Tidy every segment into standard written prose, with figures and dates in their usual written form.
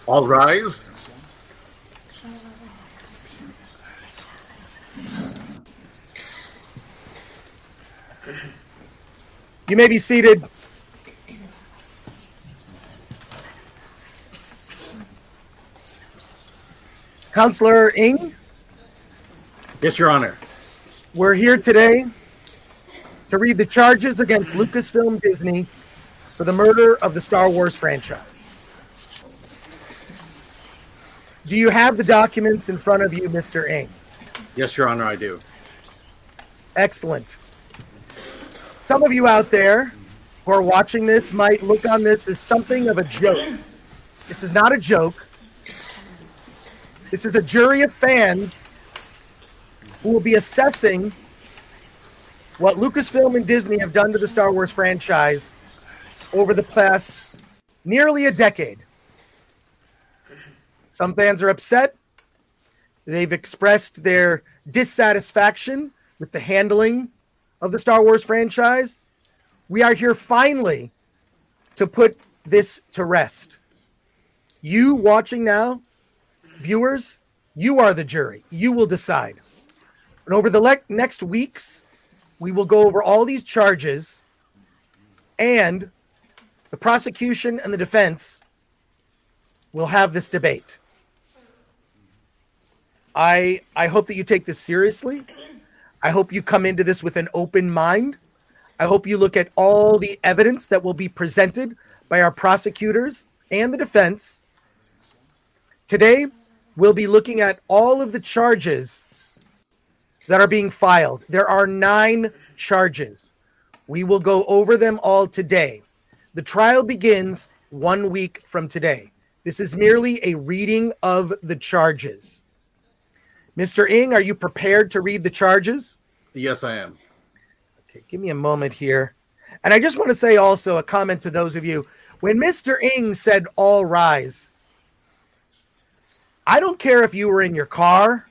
All rise. You may be seated. Counselor Ng, Yes, Your Honor. we're here today to read the charges against Lucasfilm Disney for the murder of the Star Wars franchise. Do you have the documents in front of you, Mr. Ng? Yes, Your Honor, I do. Excellent. Some of you out there who are watching this might look on this as something of a joke. This is not a joke. This is a jury of fans who will be assessing what Lucasfilm and Disney have done to the Star Wars franchise over the past nearly a decade. Some fans are upset. They've expressed their dissatisfaction with the handling of the Star Wars franchise. We are here finally to put this to rest. You watching now, viewers, you are the jury. You will decide. And over the next weeks, we will go over all these charges, and the prosecution and the defense will have this debate. I hope that you take this seriously. I hope you come into this with an open mind. I hope you look at all the evidence that will be presented by our prosecutors and the defense. Today, we'll be looking at all of the charges that are being filed. There are 9 charges. We will go over them all today. The trial begins 1 week from today. This is merely a reading of the charges. Mr. Ng, are you prepared to read the charges? Yes, I am. Okay, give me a moment here. And I just want to say also a comment to those of you. When Mr. Ng said, "All rise," I don't care if you were in your car.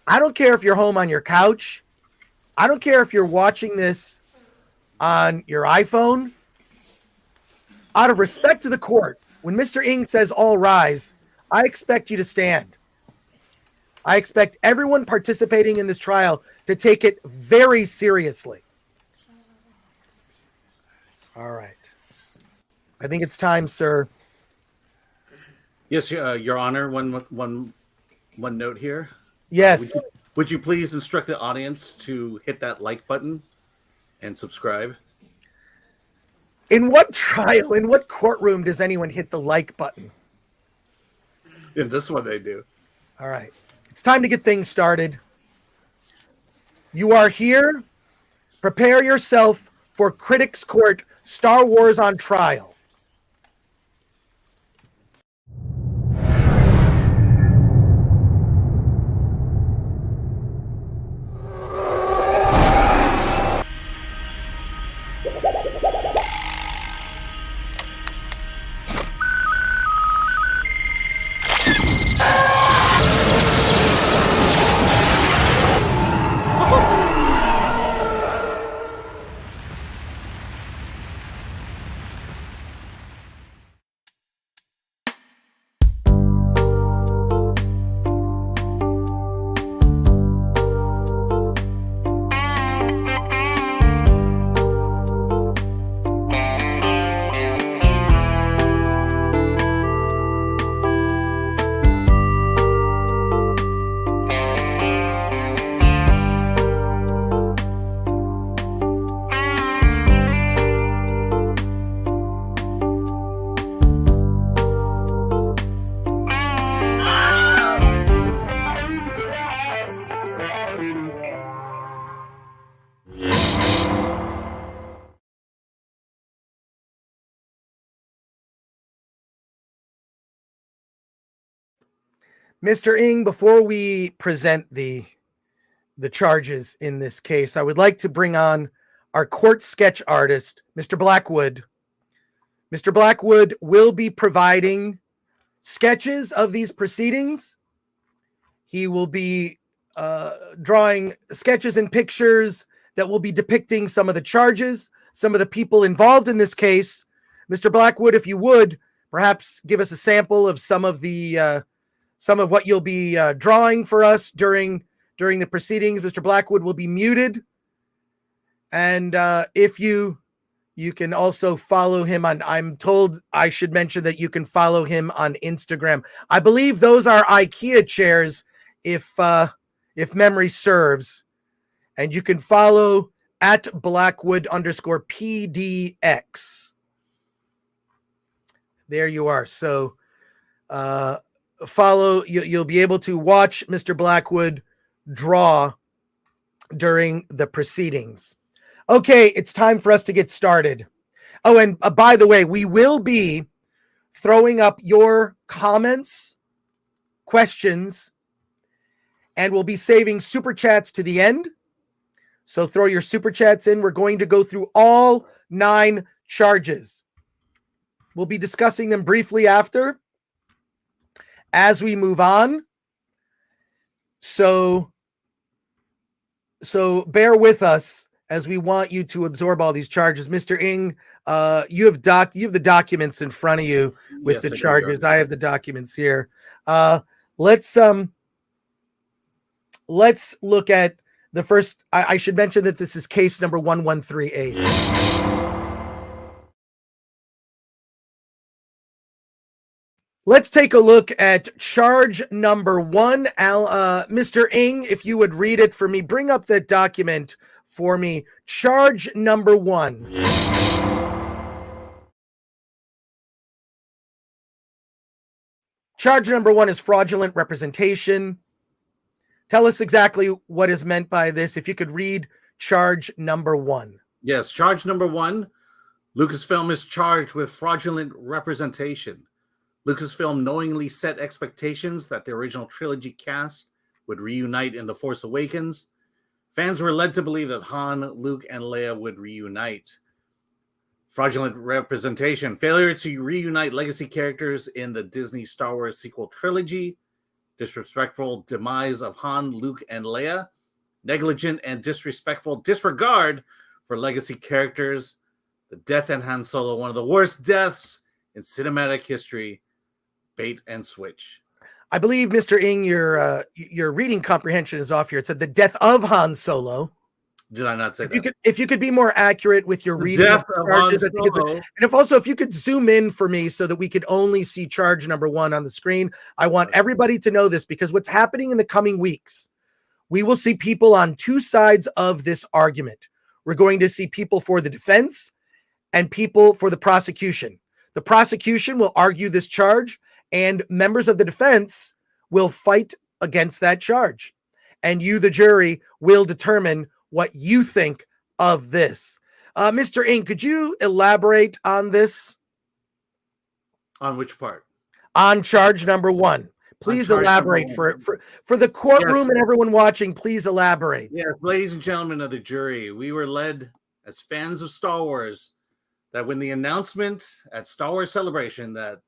I don't care if you're home on your couch. I don't care if you're watching this on your iPhone. Out of respect to the court, when Mr. Ng says, "All rise," I expect you to stand. I expect everyone participating in this trial to take it very seriously. All right. I think it's time, sir. Yes, Your Honor. One note here. Yes. Would you please instruct the audience to hit that like button and subscribe? In what trial, in what courtroom does anyone hit the like button? In this one, they do. All right. It's time to get things started. You are here. Prepare yourself for Critics Court, Star Wars on Trial. Mr. Ng, before we present the charges in this case, I would like to bring on our court sketch artist, Mr. Blackwood. Mr. Blackwood will be providing sketches of these proceedings. He will be drawing sketches and pictures that will be depicting some of the charges, some of the people involved in this case. Mr. Blackwood, if you would, perhaps give us a sample of some of what you'll be drawing for us during the proceedings. Mr. Blackwood will be muted. And if you can also follow him on, I'm told I should mention that you can follow him on Instagram. I believe those are IKEA chairs, if memory serves. And you can follow at Blackwood_PDX. There you are. So follow, you'll be able to watch Mr. Blackwood draw during the proceedings. Okay, it's time for us to get started. Oh, and by the way, we will be throwing up your comments, questions, and we'll be saving super chats to the end. So throw your super chats in. We're going to go through all 9 charges. We'll be discussing them briefly after as we move on. So bear with us as we want you to absorb all these charges. Mr. Ng, you have the documents in front of you with the charges. I have the documents here. Let's look at the first. I should mention that this is case number 1138. Let's take a look at charge number 1. Mr. Ng, if you would read it for me, bring up that document for me. Charge number 1. Charge number 1 is fraudulent representation. Tell us exactly what is meant by this. If you could read charge number 1. Yes, charge number 1. Lucasfilm is charged with fraudulent representation. Lucasfilm knowingly set expectations that the original trilogy cast would reunite in The Force Awakens. Fans were led to believe that Han, Luke, and Leia would reunite. Fraudulent representation. Failure to reunite legacy characters in the Disney Star Wars sequel trilogy. Disrespectful demise of Han, Luke, and Leia. Negligent and disrespectful disregard for legacy characters. The death in Han Solo, one of the worst deaths in cinematic history. Bait and switch. I believe, Mr. Ng, your reading comprehension is off here. It said the death of Han Solo. Did I not say that? If you could be more accurate with your reading Death of Han Solo. And if you could zoom in for me so that we could only see charge number 1 on the screen. I want everybody to know this, because what's happening in the coming weeks, we will see people on 2 sides of this argument. We're going to see people for the defense and people for the prosecution. The prosecution will argue this charge, and members of the defense will fight against that charge. And you, the jury, will determine what you think of this. Mr. Ng, could you elaborate on this? On which part? On charge number 1. Please elaborate for the courtroom and everyone watching. Please elaborate. Yes, ladies and gentlemen of the jury, we were led as fans of Star Wars that when the announcement at Star Wars Celebration that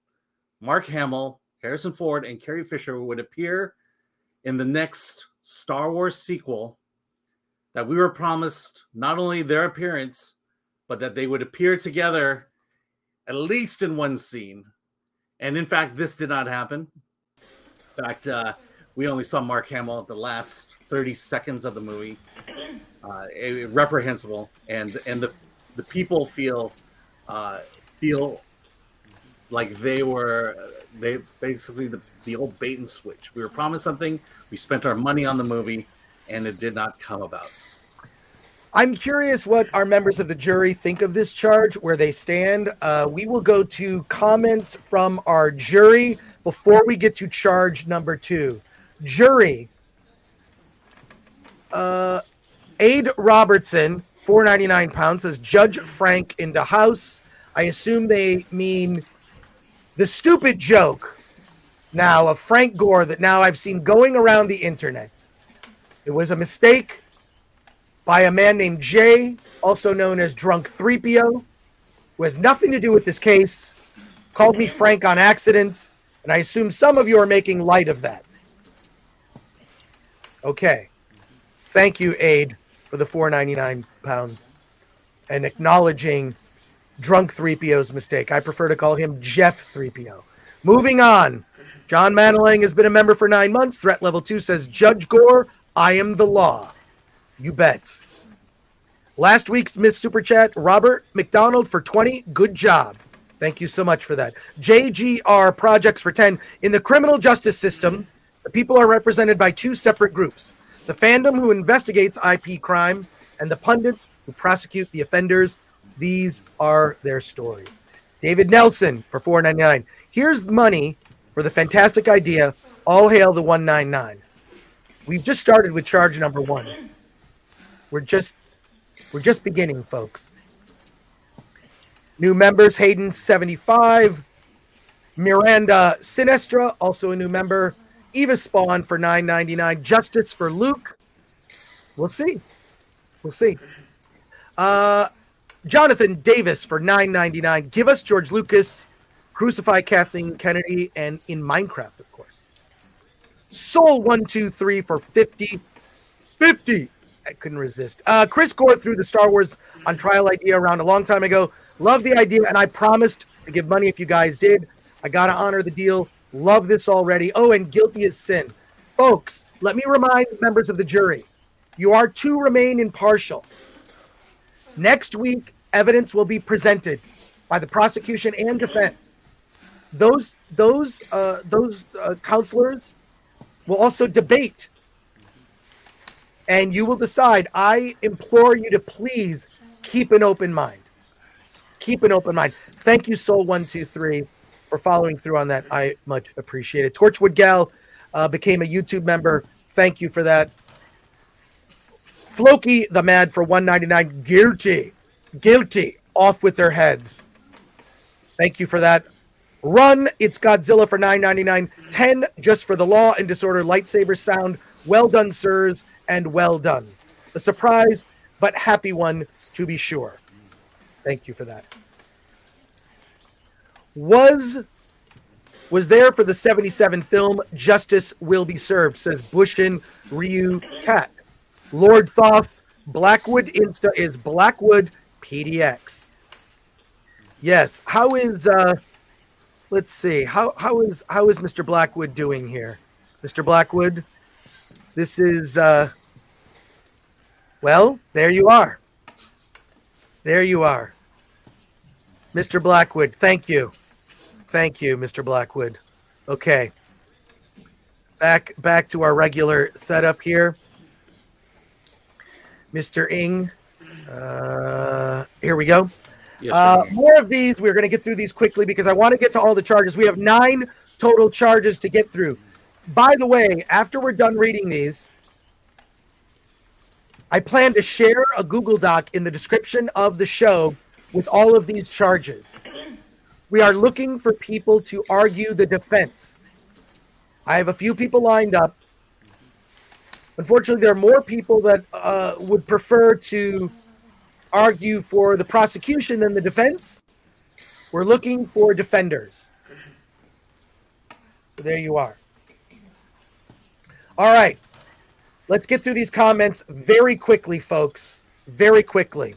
Mark Hamill, Harrison Ford, and Carrie Fisher would appear in the next Star Wars sequel, that we were promised not only their appearance, but that they would appear together at least in one scene. And in fact, this did not happen. In fact, we only saw Mark Hamill at the last 30 seconds of the movie. Reprehensible. And the people feel like they basically the old bait and switch. We were promised something, we spent our money on the movie, and it did not come about. I'm curious what our members of the jury think of this charge, where they stand. We will go to comments from our jury before we get to charge number 2. Jury. Aid Robertson, £4.99, says Judge Frank in the house. I assume they mean the stupid joke now of Frank Gore that now I've seen going around the internet. It was a mistake by a man named Jay, also known as Drunk 3PO, who has nothing to do with this case, called me Frank on accident, and I assume some of you are making light of that. Okay. Thank you, Aid, for the £4.99 and acknowledging Drunk 3PO's mistake. I prefer to call him Jeff 3PO. Moving on. John Manalang has been a member for 9 months. Threat level 2 says, Judge Gore, I am the law. You bet. Last week's Miss Super Chat, Robert McDonald for 20. Good job. Thank you so much for that. JGR Projects for 10. In the criminal justice system, the people are represented by 2 separate groups. The fandom who investigates IP crime and the pundits who prosecute the offenders. These are their stories. David Nelson for $4.99. Here's money for the fantastic idea. All hail the 199. We've just started with charge number 1. We're just beginning, folks. New members, Hayden 75, Miranda Sinestra, also a new member, Eva Spawn for $9.99, Justice for Luke. We'll see. Jonathan Davis for $9.99. Give us George Lucas, Crucify Kathleen Kennedy, and in Minecraft, of course. Soul123 for 50. I couldn't resist. Chris Gore threw the Star Wars on trial idea around a long time ago. Love the idea, and I promised to give money if you guys did. I got to honor the deal. Love this already. Oh, and guilty as sin. Folks, let me remind members of the jury, you are to remain impartial. Next week, evidence will be presented by the prosecution and defense. Those counselors will also debate, and you will decide. I implore you to please keep an open mind. Keep an open mind. Thank you, Soul123, for following through on that. I much appreciate it. Torchwood Gal became a YouTube member. Thank you for that. Floki the Mad for $1.99. Guilty. Off with their heads. Thank you for that. Run, it's Godzilla for $9.99. 10 just for the law and disorder lightsaber sound. Well done, sirs, and well done. A surprise, but happy one to be sure. Thank you for that. Was there for the 77 film Justice Will Be Served, says Bushin Ryu Cat. Lord Thoth, Blackwood Insta is Blackwood PDX. Yes. How is let's see. How is Mr. Blackwood doing here? Mr. Blackwood, this is well, there you are. There you are. Mr. Blackwood, thank you. Thank you, Mr. Blackwood. Okay. Back to our regular setup here. Mr. Ng. Here we go. Yes, more of these. We're going to get through these quickly because I want to get to all the charges. We have 9 total charges to get through. By the way, after we're done reading these, I plan to share a Google Doc in the description of the show with all of these charges. We are looking for people to argue the defense. I have a few people lined up. Unfortunately, there are more people that would prefer to argue for the prosecution than the defense. We're looking for defenders. So there you are. All right. Let's get through these comments very quickly, folks. Very quickly.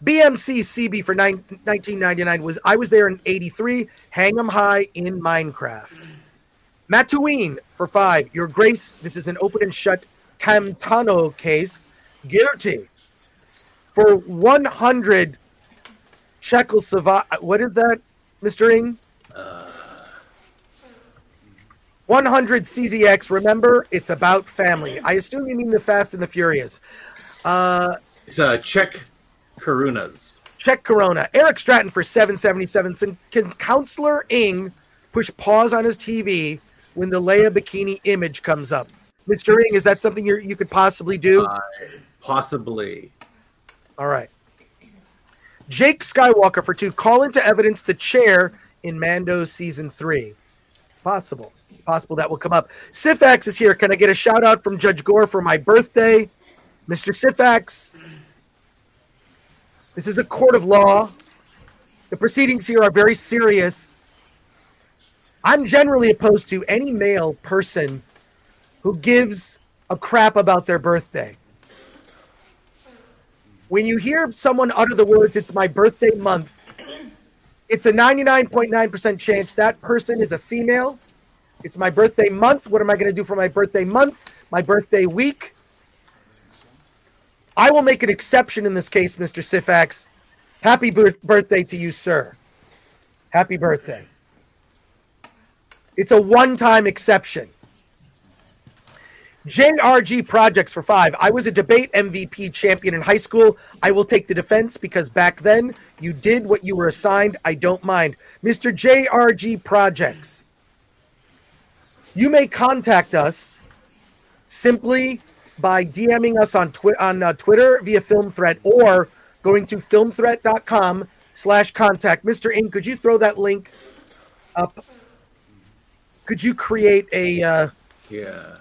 BMC CB for $19.99 I was there in 83. Hang 'em high in Minecraft. Matouine for $5. Your Grace, this is an open and shut Camtano case. Guilty. For 100 Czechoslovakia. What is that, Mr. Ng? 100 CZX. Remember, it's about family. I assume you mean the Fast and the Furious. It's Czech Corunas. Czech Corona. Eric Stratton for $7.77. Can Counselor Ng push pause on his TV when the Leia bikini image comes up? Mr. Ng, is that something you could possibly do? Possibly. All right. Jake Skywalker for $2. Call into evidence the chair in Mando Season 3. It's possible. It's possible that will come up. Sifax is here. Can I get a shout out from Judge Gore for my birthday? Mr. Sifax, this is a court of law. The proceedings here are very serious. I'm generally opposed to any male person who gives a crap about their birthday. When you hear someone utter the words, "It's my birthday month," it's a 99.9% chance that person is a female. It's my birthday month. What am I going to do for my birthday month? My birthday week? I will make an exception in this case, Mr. Sifax. Happy birthday to you, sir. Happy birthday. It's a one-time exception. JRG Projects for 5. I was a debate MVP champion in high school. I will take the defense because back then you did what you were assigned. I don't mind. Mr. JRG Projects, you may contact us simply by DMing us on Twitter via Film Threat or going to filmthreat.com/contact. Mr. Ing, could you throw that link up? Could you create a... Yeah.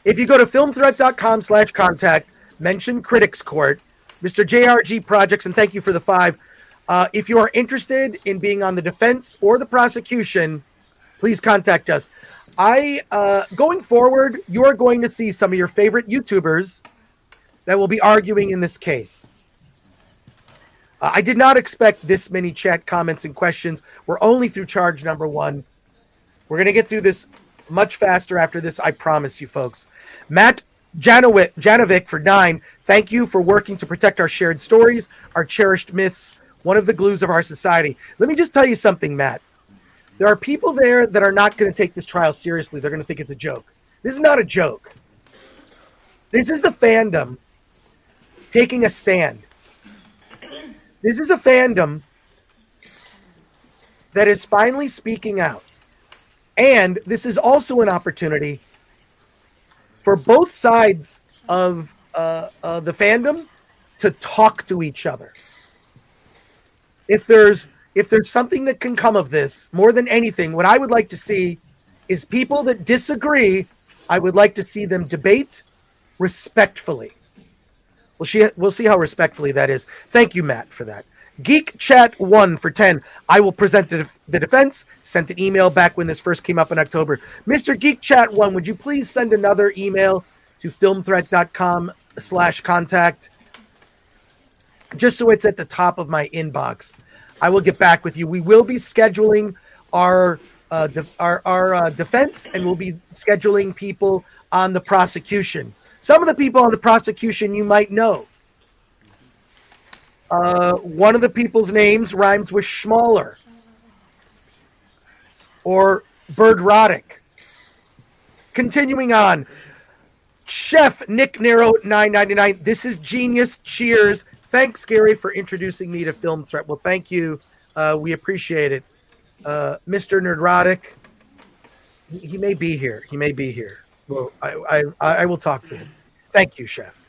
If you go to filmthreat.com/contact, mention Critics Court, Mr. JRG Projects, and thank you for the 5. If you are interested in being on the defense or the prosecution, please contact us. Going forward, you are going to see some of your favorite YouTubers that will be arguing in this case. I did not expect this many chat comments and questions. We're only through charge number 1. We're going to get through this much faster after this, I promise you, folks. Matt Janovic for 9. Thank you for working to protect our shared stories, our cherished myths, one of the glues of our society. Let me just tell you something, Matt. There are people there that are not going to take this trial seriously. They're going to think it's a joke. This is not a joke. This is the fandom taking a stand. This is a fandom that is finally speaking out. And this is also an opportunity for both sides of the fandom to talk to each other. If there's something that can come of this, more than anything, what I would like to see is people that disagree, I would like to see them debate respectfully. We'll see how respectfully that is. Thank you, Matt, for that. Geek Chat 1 for 10. I will present the defense. Sent an email back when this first came up in October. Mr. Geek Chat 1, would you please send another email to filmthreat.com/contact just so it's at the top of my inbox? I will get back with you. We will be scheduling our defense, and we'll be scheduling people on the prosecution. Some of the people on the prosecution you might know. One of the people's names rhymes with Schmaller or Birdrotic. Continuing on, Chef Nick Nero 999. This is genius. Cheers. Thanks, Gary, for introducing me to Film Threat. Well, thank you. We appreciate it. Mr. Nerdrotic, he may be here. Well, I will talk to him. Thank you, Chef.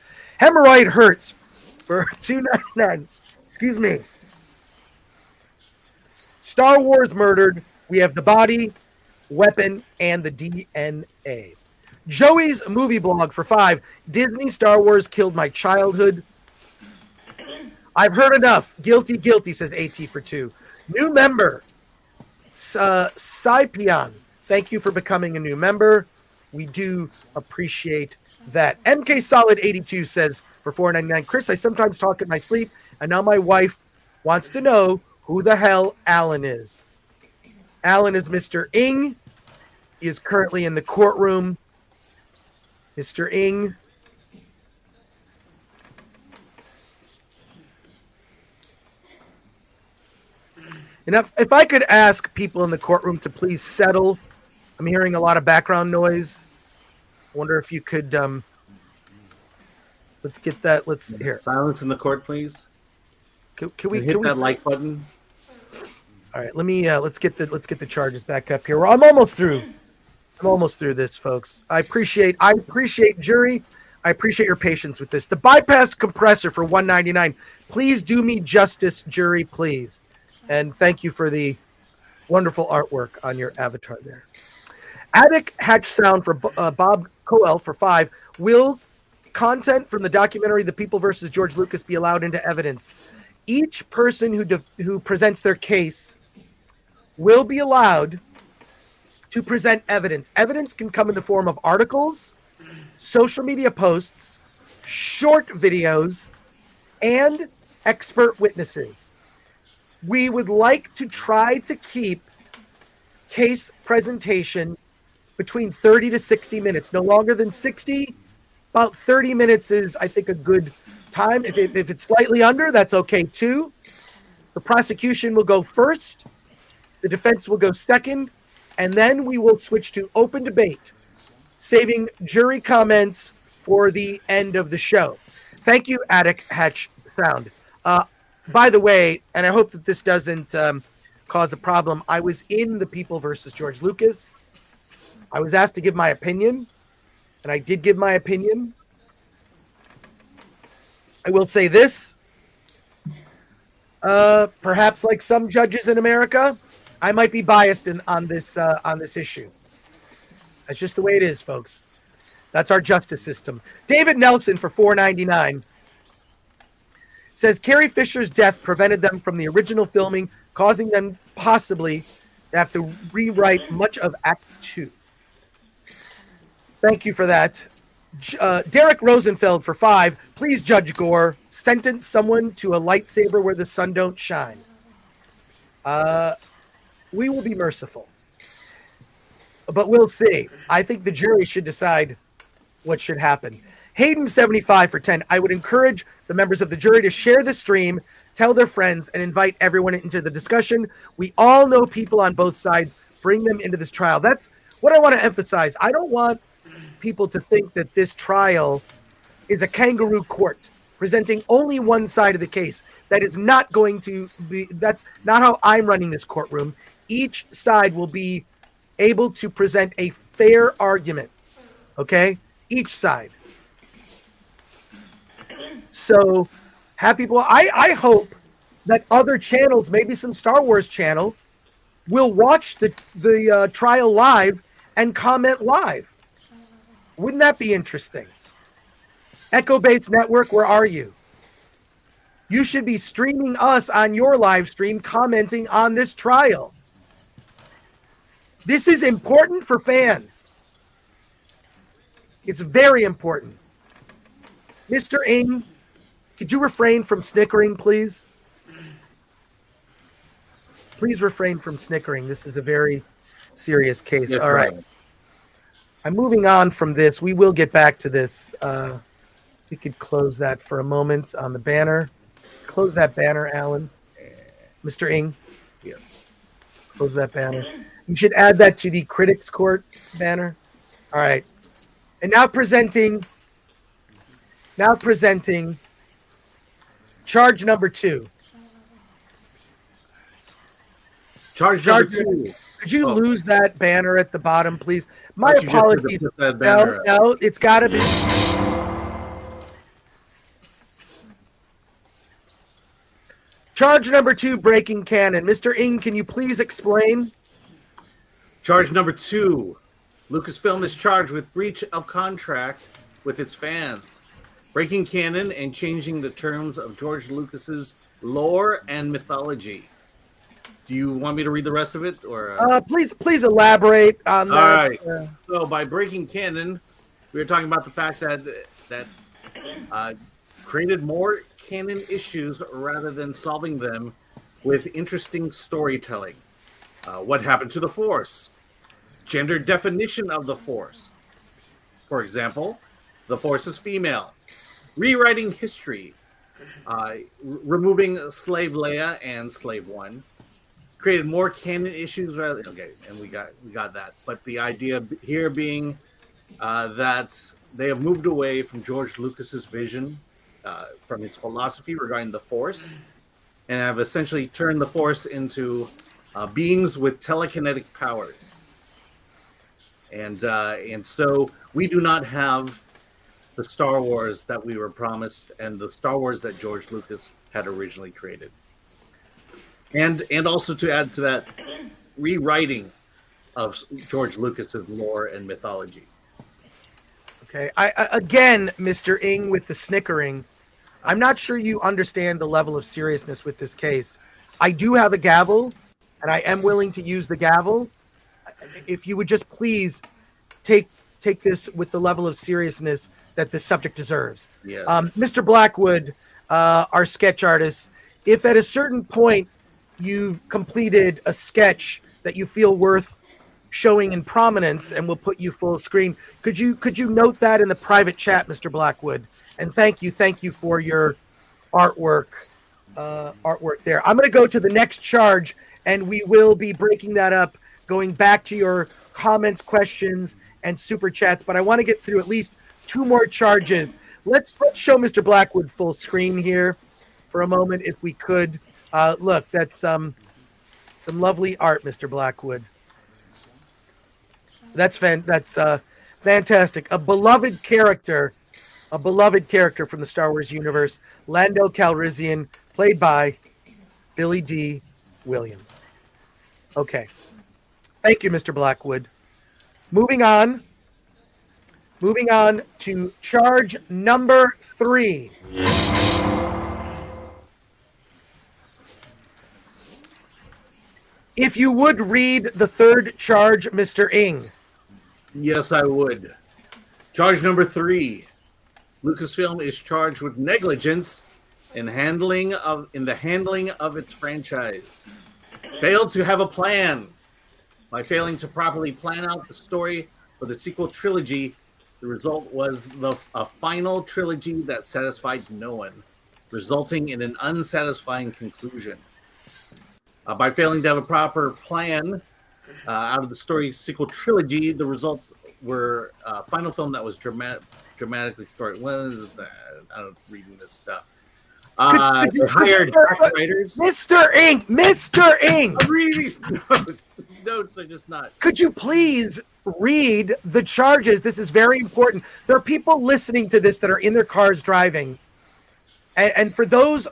Hemorrhoid Hurts for $2.99. Excuse me. Star Wars murdered. We have the body, weapon, and the DNA. Joey's movie blog for 5. Disney Star Wars killed my childhood. I've heard enough. Guilty, guilty, says AT for 2. New member, Saipion. Thank you for becoming a new member. We do appreciate that. MK Solid 82 says for $4.99. Chris, I sometimes talk in my sleep, and now my wife wants to know who the hell Alan is. Alan is Mr. Ing. He is currently in the courtroom. Mr. Ing. And if I could ask people in the courtroom to please settle. I'm hearing a lot of background noise. I wonder if you could let's get that. Let's here. Silence in the court, please. Can we hit that like button? All right, let me let's get the charges back up here. I'm almost through. I'm almost through this, folks. I appreciate jury. I appreciate your patience with this. The bypassed compressor for $199. Please do me justice, jury, please. And thank you for the Wonderful artwork on your avatar there. Attic Hatch Sound for Bob Coel for 5. Will content from the documentary The People versus George Lucas be allowed into evidence? Each person who presents their case will be allowed to present evidence. Evidence can come in the form of articles, social media posts, short videos, and expert witnesses. We would like to try to keep case presentation between 30 to 60 minutes, no longer than 60. About 30 minutes is, I think, a good time. If it's slightly under, that's okay too. The prosecution will go first, the defense will go second, and then we will switch to open debate, saving jury comments for the end of the show. Thank you, Attic Hatch Sound. By the way, and I hope that this doesn't cause a problem, I was in The People versus George Lucas. I was asked to give my opinion, and I did give my opinion. I will say this. Perhaps like some judges in America, I might be biased on this issue. That's just the way it is, folks. That's our justice system. David Nelson for $4.99 says Carrie Fisher's death prevented them from the original filming, causing them possibly to have to rewrite much of Act 2. Thank you for that. Derek Rosenfeld for 5. Please, Judge Gore, sentence someone to a lightsaber where the sun don't shine. We will be merciful. But we'll see. I think the jury should decide what should happen. Hayden 75 for 10. I would encourage the members of the jury to share the stream, tell their friends, and invite everyone into the discussion. We all know people on both sides. Bring them into this trial. That's what I want to emphasize. I don't want people to think that this trial is a kangaroo court presenting only one side of the case. That is not going to be, that's not how I'm running this courtroom. Each side will be able to present a fair argument. Okay? Each side. So have people, I hope that other channels, maybe some Star Wars channel, will watch the trial live and comment live. Wouldn't that be interesting? Echo Bates Network, where are you? You should be streaming us on your live stream, commenting on this trial. This is important for fans. It's very important. Mr. Ng, could you refrain from snickering, please? Please refrain from snickering. This is a very serious case. Yes, all right. I'm moving on from this. We will get back to this. We could close that for a moment on the banner. Close that banner, Alan. Mr. Ng. Yes. Close that banner. You should add that to the Critics Court banner. All right. And now presenting charge number 2. Charge number 2. Could you lose that banner at the bottom, please? My apologies. No, it's got to be. Charge number 2, breaking canon. Mr. Ng, can you please explain? Charge number 2. Lucasfilm is charged with breach of contract with its fans, breaking canon and changing the terms of George Lucas's lore and mythology. Do you want me to read the rest of it, or please elaborate on that? All right. So by breaking canon, we were talking about the fact that created more canon issues rather than solving them with interesting storytelling. What happened to the Force? Gender definition of the Force. For example, the Force is female. Rewriting history. Removing Slave Leia and Slave One. Created more canon issues. Okay, and we got that. But the idea here being that they have moved away from George Lucas's vision, from his philosophy regarding the Force, and have essentially turned the Force into beings with telekinetic powers. And so we do not have the Star Wars that we were promised, and the Star Wars that George Lucas had originally created. And also to add to that, rewriting of George Lucas's lore and mythology. Okay. I again, Mr. Ng with the snickering. I'm not sure you understand the level of seriousness with this case. I do have a gavel, and I am willing to use the gavel. If you would just please take this with the level of seriousness that this subject deserves. Yes. Mr. Blackwood, our sketch artist, if at a certain point you've completed a sketch that you feel worth showing in prominence and will put you full screen, could you note that in the private chat, Mr. Blackwood? And thank you for your artwork there. I'm going to go to the next charge, and we will be breaking that up, going back to your comments, questions, and super chats. But I want to get through at least 2 more charges. Let's show Mr. Blackwood full screen here for a moment, if we could. Look, that's some lovely art, Mr. Blackwood. That's fantastic. A beloved character from the Star Wars universe, Lando Calrissian, played by Billy D. Williams. Okay. Thank you, Mr. Blackwood. Moving on to charge number 3. If you would read the third charge, Mr. Ng. Yes, I would. Charge number 3. Lucasfilm is charged with negligence in the handling of its franchise. Failed to have a plan. By failing to properly plan out the story for the sequel trilogy, the result was a final trilogy that satisfied no one, resulting in an unsatisfying conclusion. By failing to have a proper plan out of the story sequel trilogy, the results were a final film that was dramatically story. What is that? I'm reading this stuff. Hired writers. Mr. Ng! I'm reading these notes. These notes are just not. Could you please read the charges? This is very important. There are people listening to this that are in their cars driving. And for those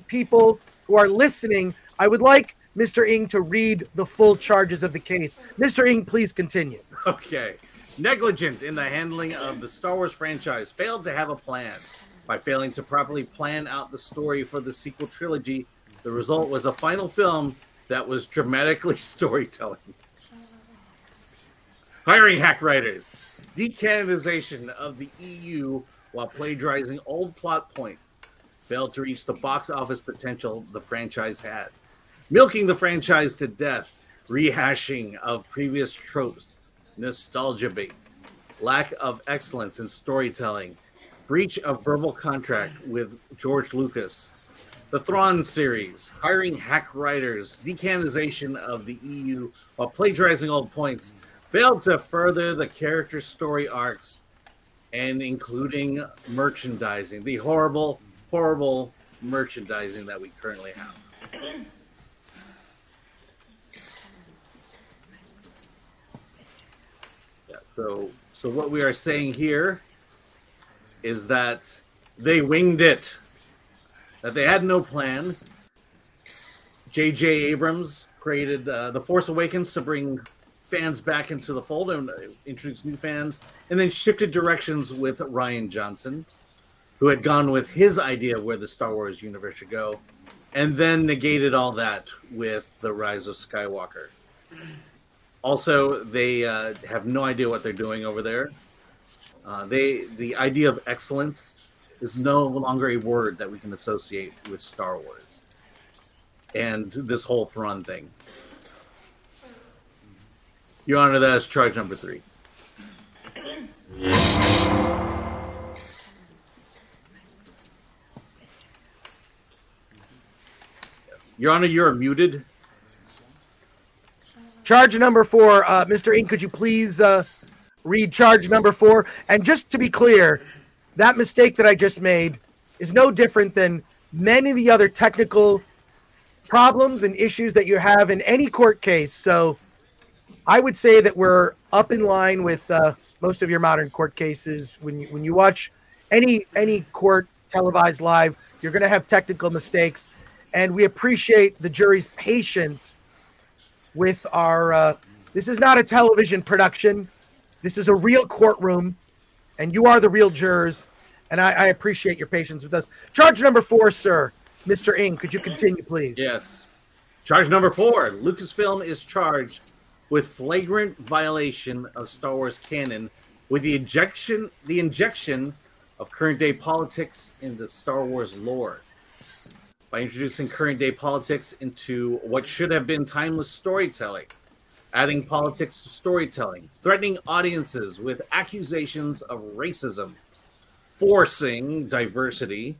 people who are listening, I would like Mr. Ng to read the full charges of the case. Mr. Ng, please continue. Okay. Negligent in the handling of the Star Wars franchise. Failed to have a plan. By failing to properly plan out the story for the sequel trilogy, the result was a final film that was dramatically storytelling. Hiring hack writers. Decanonization of the EU while plagiarizing old plot points. Failed to reach the box office potential the franchise had. Milking the franchise to death. Rehashing of previous tropes. Nostalgia bait. Lack of excellence in storytelling. Breach of verbal contract with George Lucas. The Thrawn series. Hiring hack writers. Decanonization of the EU while plagiarizing old points. Failed to further the character story arcs and including merchandising. The horrible merchandising that we currently have. Yeah, so what we are saying here is that they winged it. That they had no plan. J.J. Abrams created The Force Awakens to bring fans back into the fold and introduce new fans, and then shifted directions with Rian Johnson, who had gone with his idea of where the Star Wars universe should go, and then negated all that with The Rise of Skywalker. Also, they have no idea what they're doing over there. The idea of excellence is no longer a word that we can associate with Star Wars and this whole Thrawn thing. Your Honor, that is charge number 3. Yes. Your Honor, you're muted. Charge number 4. Mr. Ng, could you please read charge number 4? And just to be clear, that mistake that I just made is no different than many of the other technical problems and issues that you have in any court case. So I would say that we're up in line with most of your modern court cases. When you watch any court televised live, you're going to have technical mistakes, and we appreciate the jury's patience with our, this is not a television production. This is a real courtroom, and you are the real jurors, and I appreciate your patience with us. Charge number 4, sir. Mr. Ng, could you continue, please? Yes. Charge number 4. Lucasfilm is charged with flagrant violation of Star Wars canon with the injection of current-day politics into Star Wars lore. By introducing current-day politics into what should have been timeless storytelling, adding politics to storytelling, threatening audiences with accusations of racism, forcing diversity,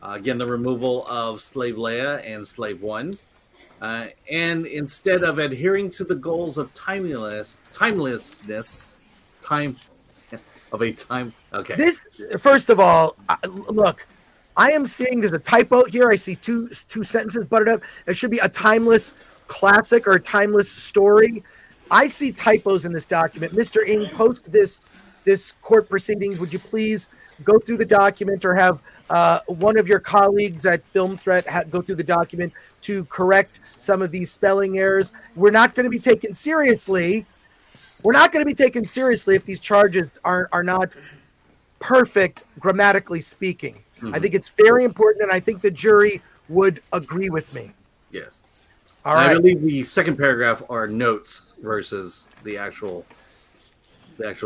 again, the removal of Slave Leia and Slave One, and instead of adhering to the goals of okay. This, first of all, look, I am seeing there's a typo here. I see two sentences buttered up. It should be a timeless classic or a timeless story. I see typos in this document. Mr. Ng, post this court proceedings. Would you please go through the document, or have one of your colleagues at Film Threat go through the document to correct some of these spelling errors? We're not going to be taken seriously. We're not going to be taken seriously if these charges are not perfect grammatically speaking. Mm-hmm. I think it's very important, and I think the jury would agree with me. Yes. All right. I believe the second paragraph are notes versus the actual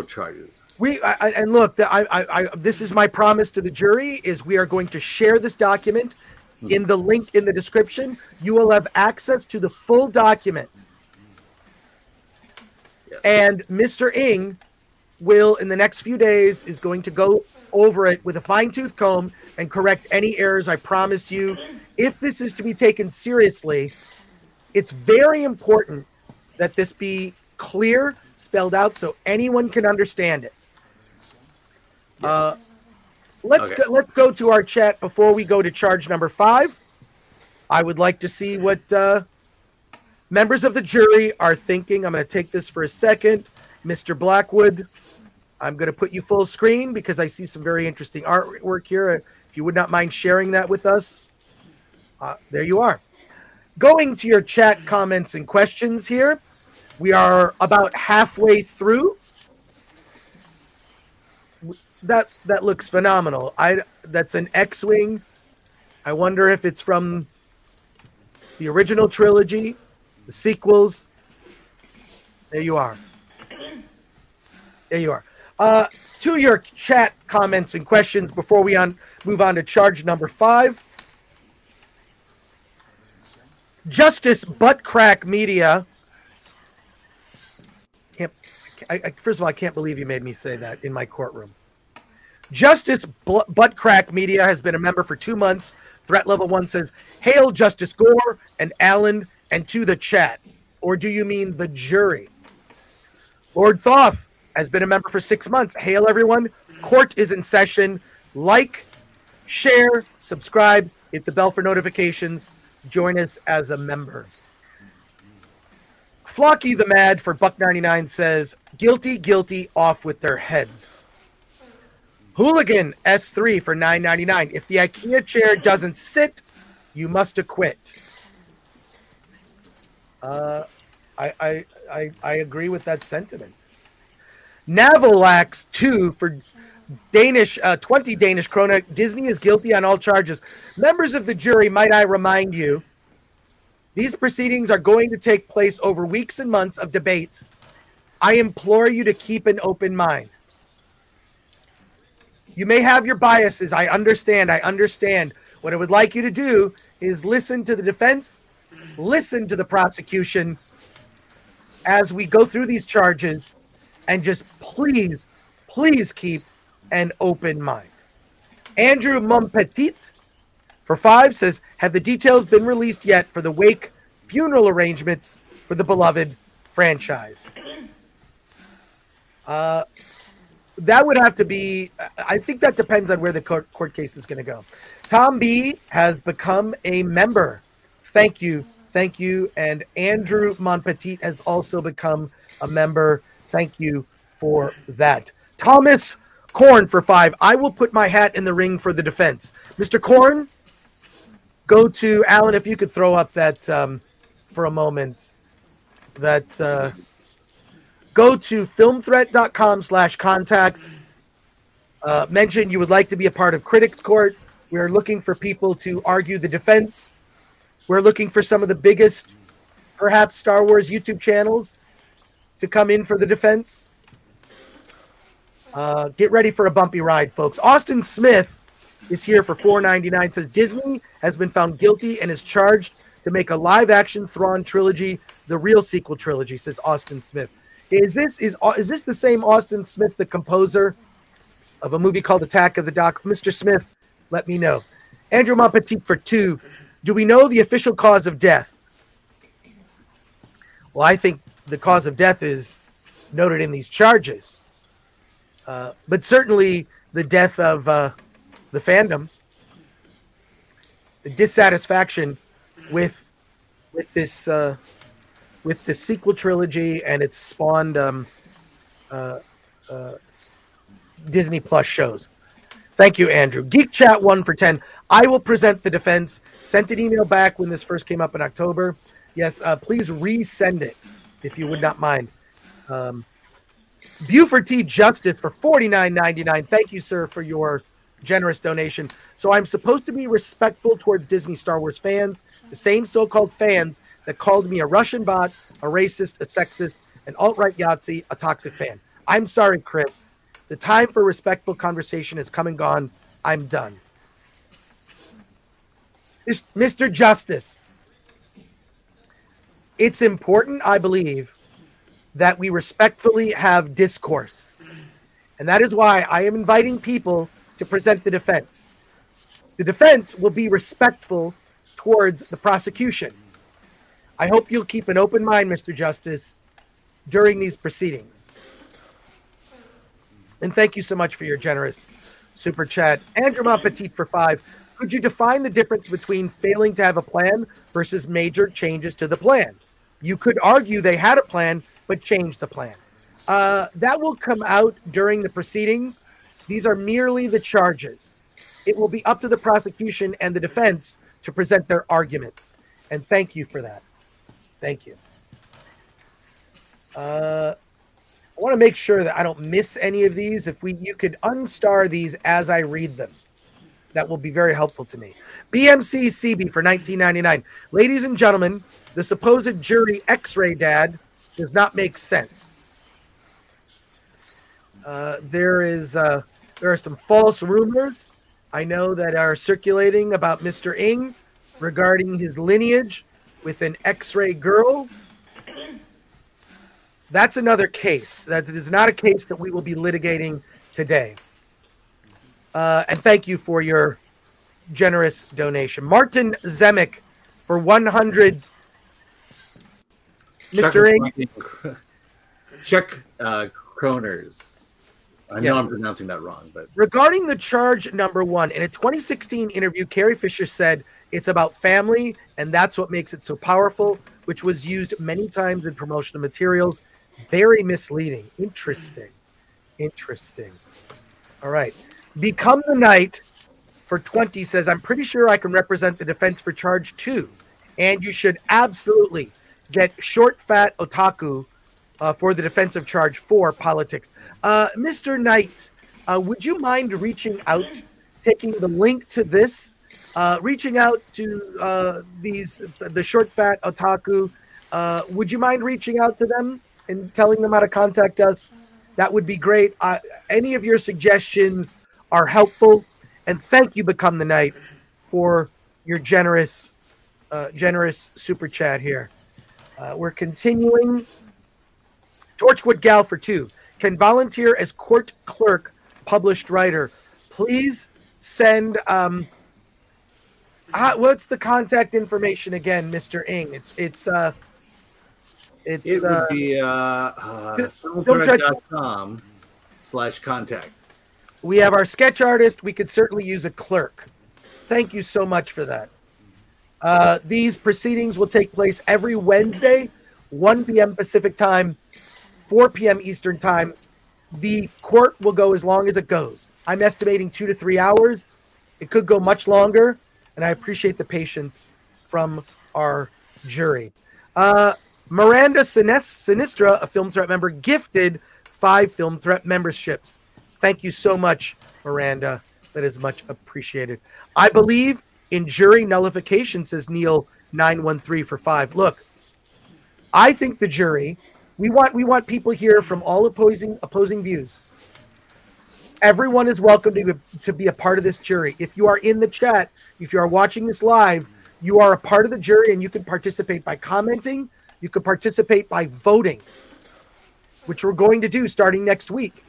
charges. This is my promise to the jury: is we are going to share this document in the link in the description. You will have access to the full document. Yes. And Mr. Ng will, in the next few days, is going to go over it with a fine-tooth comb and correct any errors. I promise you. If this is to be taken seriously, it's very important that this be clear, spelled out, so anyone can understand it. Let's go to our chat before we go to charge number 5. I would like to see what members of the jury are thinking. I'm going to take this for a second. Mr. Blackwood, I'm going to put you full screen because I see some very interesting artwork here. If you would not mind sharing that with us. There you are. Going to your chat comments and questions here. We are about halfway through. That looks phenomenal. That's an X-Wing. I wonder if it's from the original trilogy, the sequels. There you are. There you are. To your chat comments and questions before we move on to charge number 5. Justice Buttcrack Media. First of all, I can't believe you made me say that in my courtroom. Justice Buttcrack Media has been a member for 2 months. Threat level 1 says, "Hail Justice Gore and Alan and to the chat." Or do you mean the jury? Lord Thoth has been a member for 6 months. Hail everyone. Court is in session. Like, share, subscribe, hit the bell for notifications. Join us as a member. Flocky the Mad for $1.99 says, "Guilty, guilty, off with their heads." Hooligan S3 for $9.99. "If the IKEA chair doesn't sit, you must acquit." I agree with that sentiment. Navalax 2 for Danish 20 Danish krona. "Disney is guilty on all charges." Members of the jury, might I remind you, these proceedings are going to take place over weeks and months of debate. I implore you to keep an open mind. You may have your biases. I understand. What I would like you to do is listen to the defense, listen to the prosecution as we go through these charges, and just please keep an open mind. Andrew Mumpetit for 5 says, "Have the details been released yet for the wake funeral arrangements for the beloved franchise?" That would have to be, I think that depends on where the court case is going to go. Tom B has become a member. Thank you. And Andrew Monpetit has also become a member. Thank you for that. Thomas Korn for 5. "I will put my hat in the ring for the defense." Mr. Korn, go to Alan, if you could throw up that for a moment. that go to filmthreat.com/contact. Mention you would like to be a part of Critics Court. We are looking for people to argue the defense. We're looking for some of the biggest, perhaps, Star Wars YouTube channels to come in for the defense. Get ready for a bumpy ride, folks. Austin Smith is here for $4.99. Says Disney has been found guilty and is charged to make a live-action Thrawn trilogy, the real sequel trilogy. Says Austin Smith. Is this the same Austin Smith, the composer of a movie called Attack of the Doc? Mr. Smith, let me know. Andrew Monpetit for 2. Do we know the official cause of death? Well, I think the cause of death is noted in these charges. But certainly the death of the fandom, the dissatisfaction with this with the sequel trilogy and its spawned Disney Plus shows. Thank you, Andrew. Geek Chat 1 for 10. I will present the defense. Sent an email back when this first came up in October. Yes, please resend it if you would not mind. Buford T. Justice for $49.99. Thank you, sir, for your generous donation. So I'm supposed to be respectful towards Disney Star Wars fans, the same so-called fans that called me a Russian bot, a racist, a sexist, an alt-right Yahtzee, a toxic fan. I'm sorry, Chris. The time for respectful conversation has come and gone. I'm done. Mr. Justice, it's important, I believe, that we respectfully have discourse. And that is why I am inviting people to present the defense. The defense will be respectful towards the prosecution. I hope you'll keep an open mind, Mr. Justice, during these proceedings. And thank you so much for your generous super chat. Andrew Monpetit for 5. Could you define the difference between failing to have a plan versus major changes to the plan? You could argue they had a plan, but changed the plan. That will come out during the proceedings. These are merely the charges. It will be up to the prosecution and the defense to present their arguments. And thank you for that. Thank you. I want to make sure that I don't miss any of these. If you could unstar these as I read them, that will be very helpful to me. BMC CB for $19.99. Ladies and gentlemen, the supposed jury X-ray dad does not make sense. There are some false rumors I know that are circulating about Mr. Ng regarding his lineage with an X-ray girl. That's another case. That is not a case that we will be litigating today. And thank you for your generous donation. Martin Zemek for 100. Mr. Ng. Chuck Kroners. I know I'm pronouncing that wrong, but regarding the charge number 1, in a 2016 interview, Carrie Fisher said it's about family, and that's what makes it so powerful, which was used many times in promotional materials. Very misleading. Interesting. All right. Become the Knight for 20 says, I'm pretty sure I can represent the defense for charge 2, and you should absolutely get short, fat otaku for the defense of charge 4, politics. Mr. Knight, would you mind reaching out, taking the link to this, reaching out to the short, fat otaku? Would you mind reaching out to them and telling them how to contact us? That would be great. Any of your suggestions are helpful. And thank you, Become the Knight, for your generous super chat here. We're continuing. Torchwood Gal for 2. Can volunteer as court clerk, published writer. Please send. What's the contact information again, Mr. Ng? It would be filmthreat.com/contact. We have our sketch artist. We could certainly use a clerk. Thank you so much for that. These proceedings will take place every Wednesday, 1 p.m. Pacific time, 4 p.m. Eastern time. The court will go as long as it goes. I'm estimating 2 to 3 hours. It could go much longer, and I appreciate the patience from our jury. Miranda Sinistra, a Film Threat member, gifted 5 Film Threat memberships. Thank you so much, Miranda. That is much appreciated. I believe in jury nullification, says Neil 913 for 5. Look, I think the jury, we want people here from all opposing views. Everyone is welcome to be a part of this jury. If you are in the chat, if you are watching this live, you are a part of the jury, and you can participate by commenting. You can participate by voting, which we're going to do starting next week.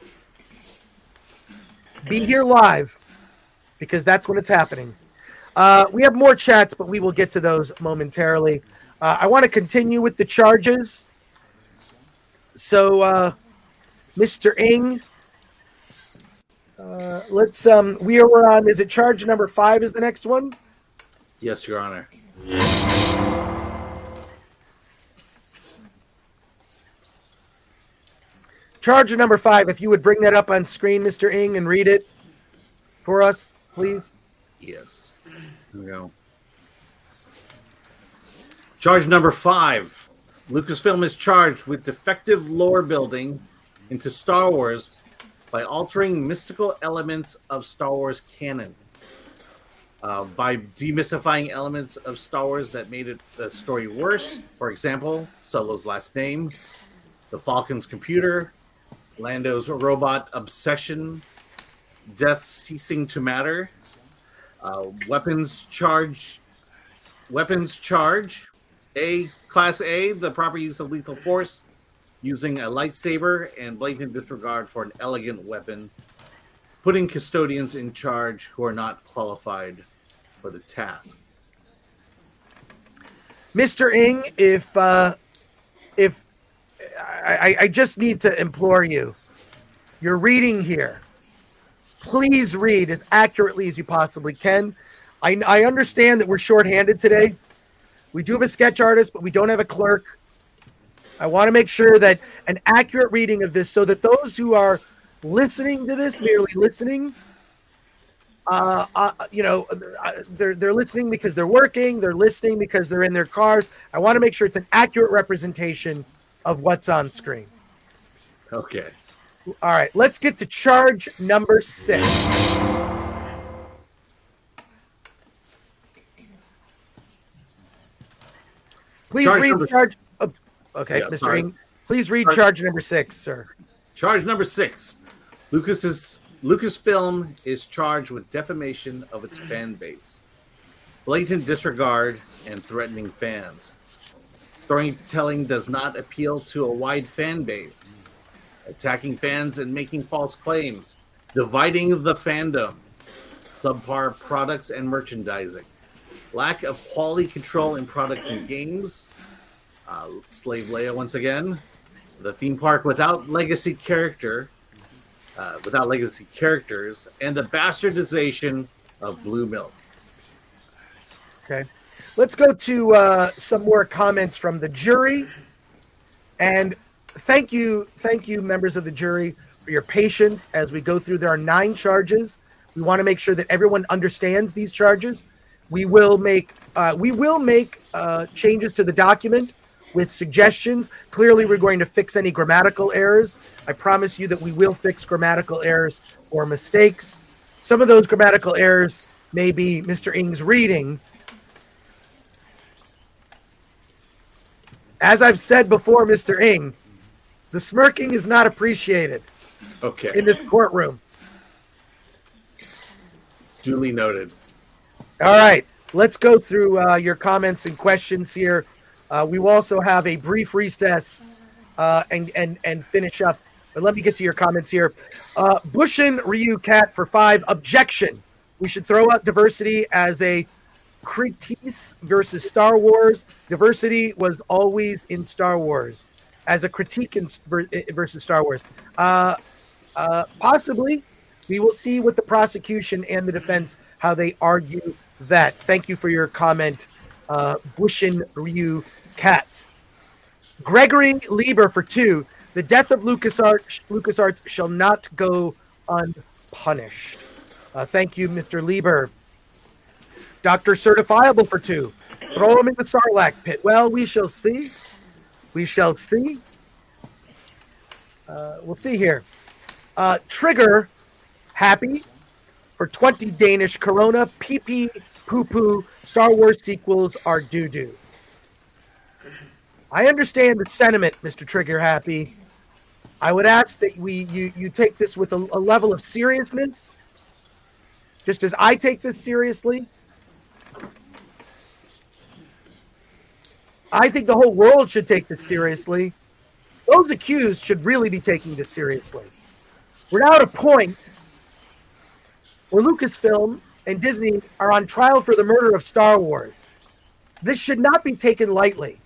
Be here live, because that's when it's happening. We have more chats, but we will get to those momentarily. I want to continue with the charges. So, Mr. Ng, let's we are on, is it charge number 5 is the next one? Yes, Your Honor. Charge number 5, if you would bring that up on screen, Mr. Ng, and read it for us, please. Yes. Here we go. Charge number 5. Lucasfilm is charged with defective lore building into Star Wars by altering mystical elements of Star Wars canon. By demystifying elements of Star Wars that made the story worse. For example, Solo's last name, the Falcon's computer, Lando's robot obsession, death ceasing to matter, weapons charge, Class A, the proper use of lethal force, using a lightsaber, and blatant disregard for an elegant weapon, putting custodians in charge who are not qualified for the task. Mr. Ng, if I just need to implore you, you're reading here. Please read as accurately as you possibly can. I understand that we're shorthanded today. We do have a sketch artist, but we don't have a clerk. I want to make sure that an accurate reading of this, so that those who are listening to this, merely listening, they're listening because they're working, they're listening because they're in their cars. I want to make sure it's an accurate representation of what's on screen. Okay. All right, let's get to charge number 6. Please read charge. Okay, yeah, Mr. Ng, please read charge number 6, sir. Charge number 6. Lucasfilm is charged with defamation of its fan base, blatant disregard, and threatening fans. Storytelling does not appeal to a wide fan base, attacking fans and making false claims, dividing the fandom, subpar products and merchandising, lack of quality control in products and games, Slave Leia once again, the theme park without legacy characters, and the bastardization of Blue Milk. Okay. Let's go to some more comments from the jury. And thank you, members of the jury, for your patience as we go through. There are 9 charges. We want to make sure that everyone understands these charges. We will make changes to the document with suggestions. Clearly, we're going to fix any grammatical errors. I promise you that we will fix grammatical errors or mistakes. Some of those grammatical errors may be Mr. Ng's reading. As I've said before, Mr. Ng, the smirking is not appreciated. Okay. In this courtroom. Duly noted. All right. Let's go through your comments and questions here. We will also have a brief recess and finish up. But let me get to your comments here. Bushin Ryu Cat for 5. Objection. We should throw out diversity as a critique versus Star Wars. Diversity was always in Star Wars as a critique versus Star Wars. Possibly. We will see what the prosecution and the defense, how they argue that. Thank you for your comment, Bushin Ryu Cat. Gregory Lieber for 2. The death of LucasArts shall not go unpunished. Thank you, Mr. Lieber. Dr. Certifiable for 2. Throw him in the Sarlacc pit. Well, we shall see. We shall see. We'll see here. Trigger happy for 20 Danish Corona. PP poo poo. Star Wars sequels are doo doo. I understand the sentiment, Mr. Trigger happy. I would ask that you take this with a level of seriousness, just as I take this seriously. I think the whole world should take this seriously. Those accused should really be taking this seriously. We're now at a point where Lucasfilm and Disney are on trial for the murder of Star Wars. This should not be taken lightly.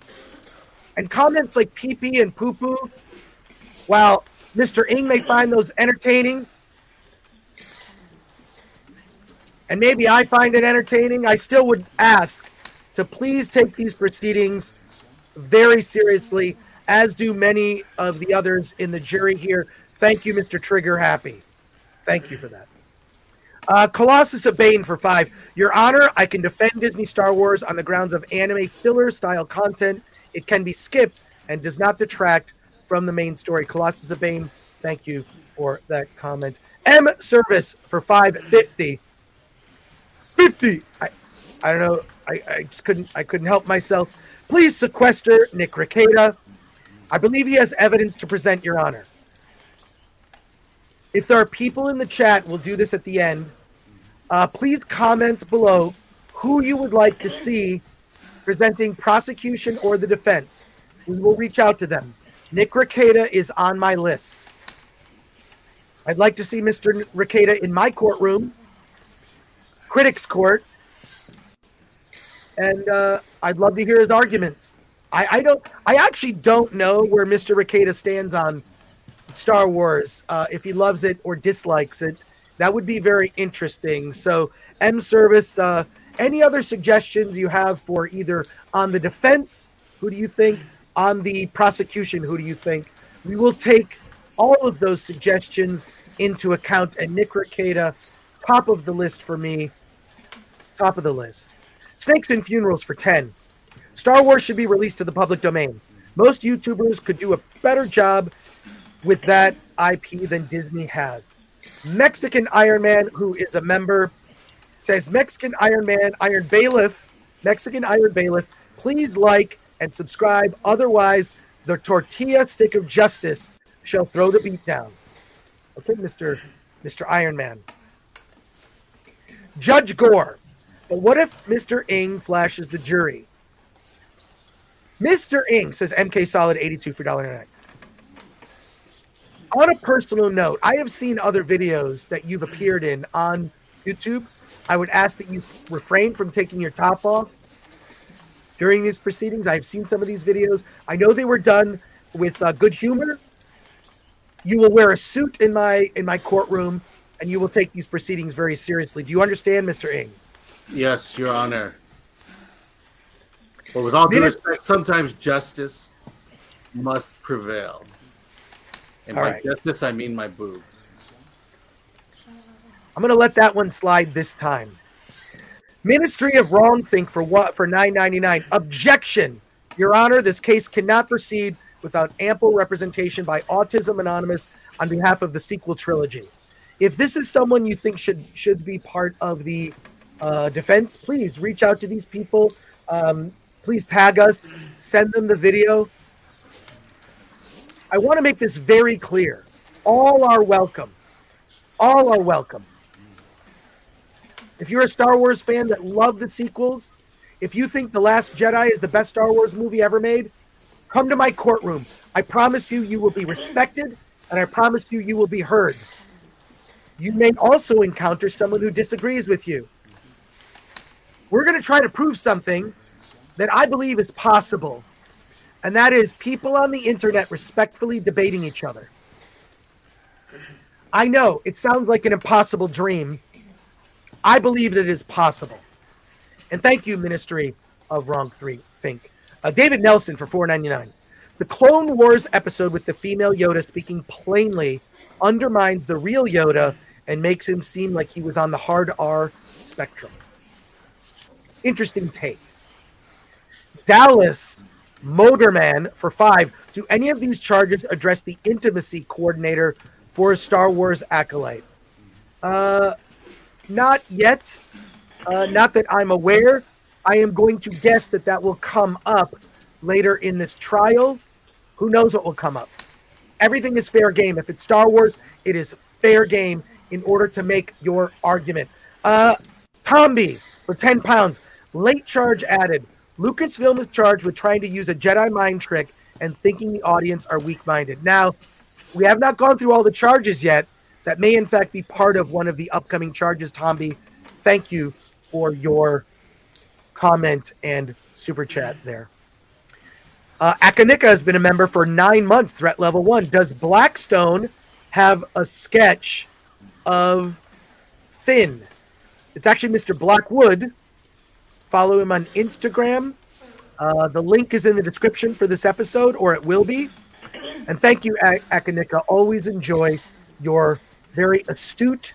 And comments like pee-pee and poo-poo, while Mr. Ng may find those entertaining, and maybe I find it entertaining, I still would ask to please take these proceedings very seriously, as do many of the others in the jury here. Thank you, Mr. Trigger Happy. Thank you for that. Colossus of Bane for 5. Your Honor, I can defend Disney Star Wars on the grounds of anime filler-style content. It can be skipped and does not detract from the main story. Colossus of Bane, thank you for that comment. M Service for 550. 50. I don't know. I just couldn't help myself. Please sequester Nick Rekieta. I believe he has evidence to present, Your Honor. If there are people in the chat, we'll do this at the end. Please comment below who you would like to see presenting prosecution or the defense. We will reach out to them. Nick Rekieta is on my list. I'd like to see Mr. Rekieta in my courtroom, Critic's court, and I'd love to hear his arguments. I actually don't know where Mr. Rekieta stands on Star Wars, if he loves it or dislikes it. That would be very interesting. So, M Service, any other suggestions you have for either on the defense, who do you think, on the prosecution, who do you think? We will take all of those suggestions into account, and Nick Rekieta, top of the list for me, top of the list. Snakes and Funerals for 10. Star Wars should be released to the public domain. Most YouTubers could do a better job with that IP than Disney has. Mexican Iron Man, who is a member, says, Mexican Iron Man, Iron Bailiff, Mexican Iron Bailiff, please like and subscribe. Otherwise, the tortilla stick of justice shall throw the beat down. Okay, Mr. Iron Man. Judge Gore. But what if Mr. Ng flashes the jury? Mr. Ng, says MK Solid 82 for $1.99. On a personal note, I have seen other videos that you've appeared in on YouTube. I would ask that you refrain from taking your top off during these proceedings. I've seen some of these videos. I know they were done with good humor. You will wear a suit in my courtroom, and you will take these proceedings very seriously. Do you understand, Mr. Ng? Yes, Your Honor. But with all due respect, sometimes justice must prevail. And by justice, I mean my boobs. I'm going to let that one slide this time. Ministry of Wrongthink for what? For $9.99. Objection. Your Honor, this case cannot proceed without ample representation by Autism Anonymous on behalf of the sequel trilogy. If this is someone you think should be part of the defense, please reach out to these people. Please tag us. Send them the video. I want to make this very clear. All are welcome. All are welcome. If you're a Star Wars fan that loved the sequels, if you think The Last Jedi is the best Star Wars movie ever made, come to my courtroom. I promise you, you will be respected, and I promise you, you will be heard. You may also encounter someone who disagrees with you. We're going to try to prove something that I believe is possible, and that is people on the internet respectfully debating each other. I know it sounds like an impossible dream. I believe that it is possible. And thank you, Ministry of Wrongthink. David Nelson for $4.99. The Clone Wars episode with the female Yoda speaking plainly undermines the real Yoda and makes him seem like he was on the hard R spectrum. Interesting take. Dallas Motorman for 5. Do any of these charges address the intimacy coordinator for a Star Wars acolyte? Not yet. Not that I'm aware. I am going to guess that that will come up later in this trial. Who knows what will come up? Everything is fair game. If it's Star Wars, it is fair game in order to make your argument. Tomby for 10 pounds. Late charge added. Lucasfilm is charged with trying to use a Jedi mind trick and thinking the audience are weak-minded. Now, we have not gone through all the charges yet. That may, in fact, be part of one of the upcoming charges, Tomby. Thank you for your comment and super chat there. Akanika has been a member for 9 months, threat level 1. Does Blackstone have a sketch of Finn? It's actually Mr. Blackwood. Follow him on Instagram. The link is in the description for this episode, or it will be. And thank you, Akanika. Always enjoy your very astute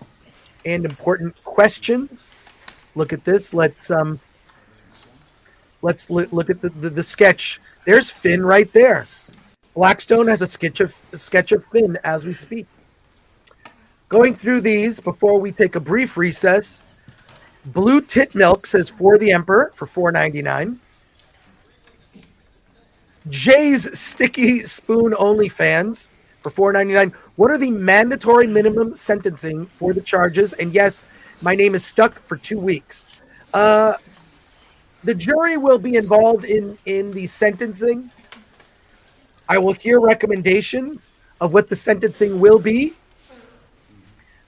and important questions. Look at this. Let's look at the sketch. There's Finn right there. Blackstone has a sketch of Finn as we speak. Going through these before we take a brief recess. Blue Tit Milk says For the Emperor for $4.99. Jay's Sticky Spoon OnlyFans for $4.99. What are the mandatory minimum sentencing for the charges? And yes, my name is stuck for 2 weeks. The jury will be involved in the sentencing. I will hear recommendations of what the sentencing will be.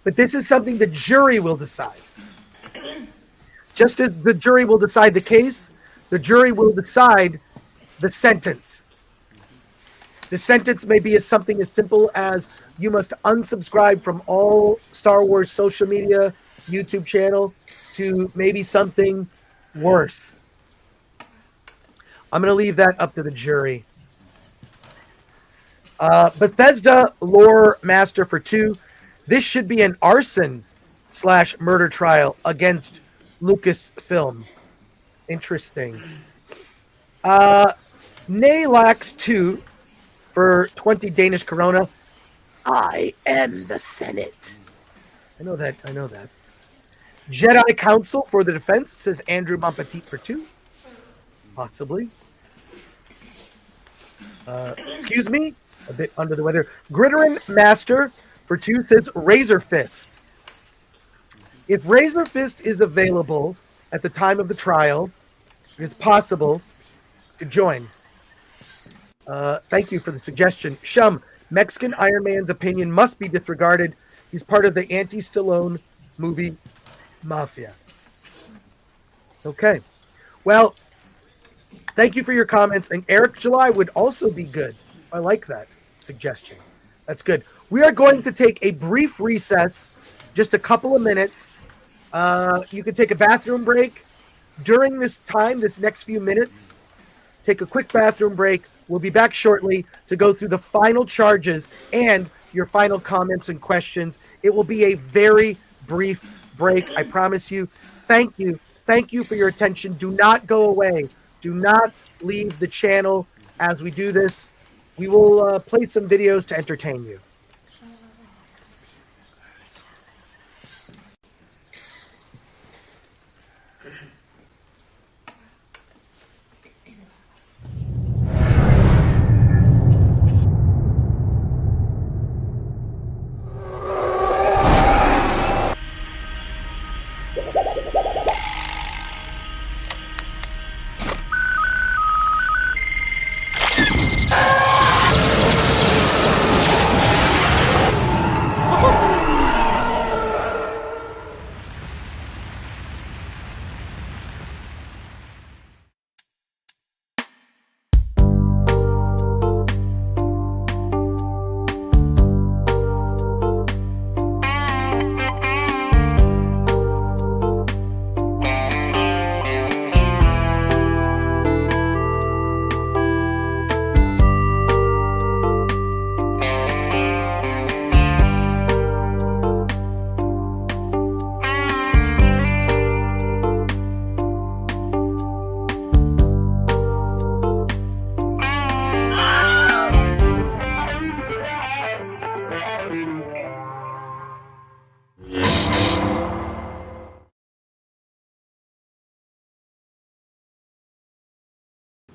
But this is something the jury will decide. Just as the jury will decide the case, the jury will decide the sentence. The sentence may be something as simple as you must unsubscribe from all Star Wars social media, YouTube channel, to maybe something worse. I'm going to leave that up to the jury. Bethesda Lore Master for 2. This should be an arson/murder trial against Lucasfilm. Interesting. Naylax 2 for 20 Danish Corona. I am the Senate. I know that. Jedi Council for the defense, says Andrew Monpetit for 2. Possibly. Excuse me. A bit under the weather. Gritterin Master for 2 says Razor Fist. If Razor Fist is available at the time of the trial, it's possible to join. Thank you for the suggestion. Shum, Mexican Iron Man's opinion must be disregarded. He's part of the anti-Stallone movie Mafia. Okay. Well, thank you for your comments. And Eric July would also be good. I like that suggestion. That's good. We are going to take a brief recess, just a couple of minutes. You can take a bathroom break. During this time, this next few minutes, take a quick bathroom break. We'll be back shortly to go through the final charges and your final comments and questions. It will be a very brief break, I promise you. Thank you. Thank you for your attention. Do not go away. Do not leave the channel as we do this. We will play some videos to entertain you.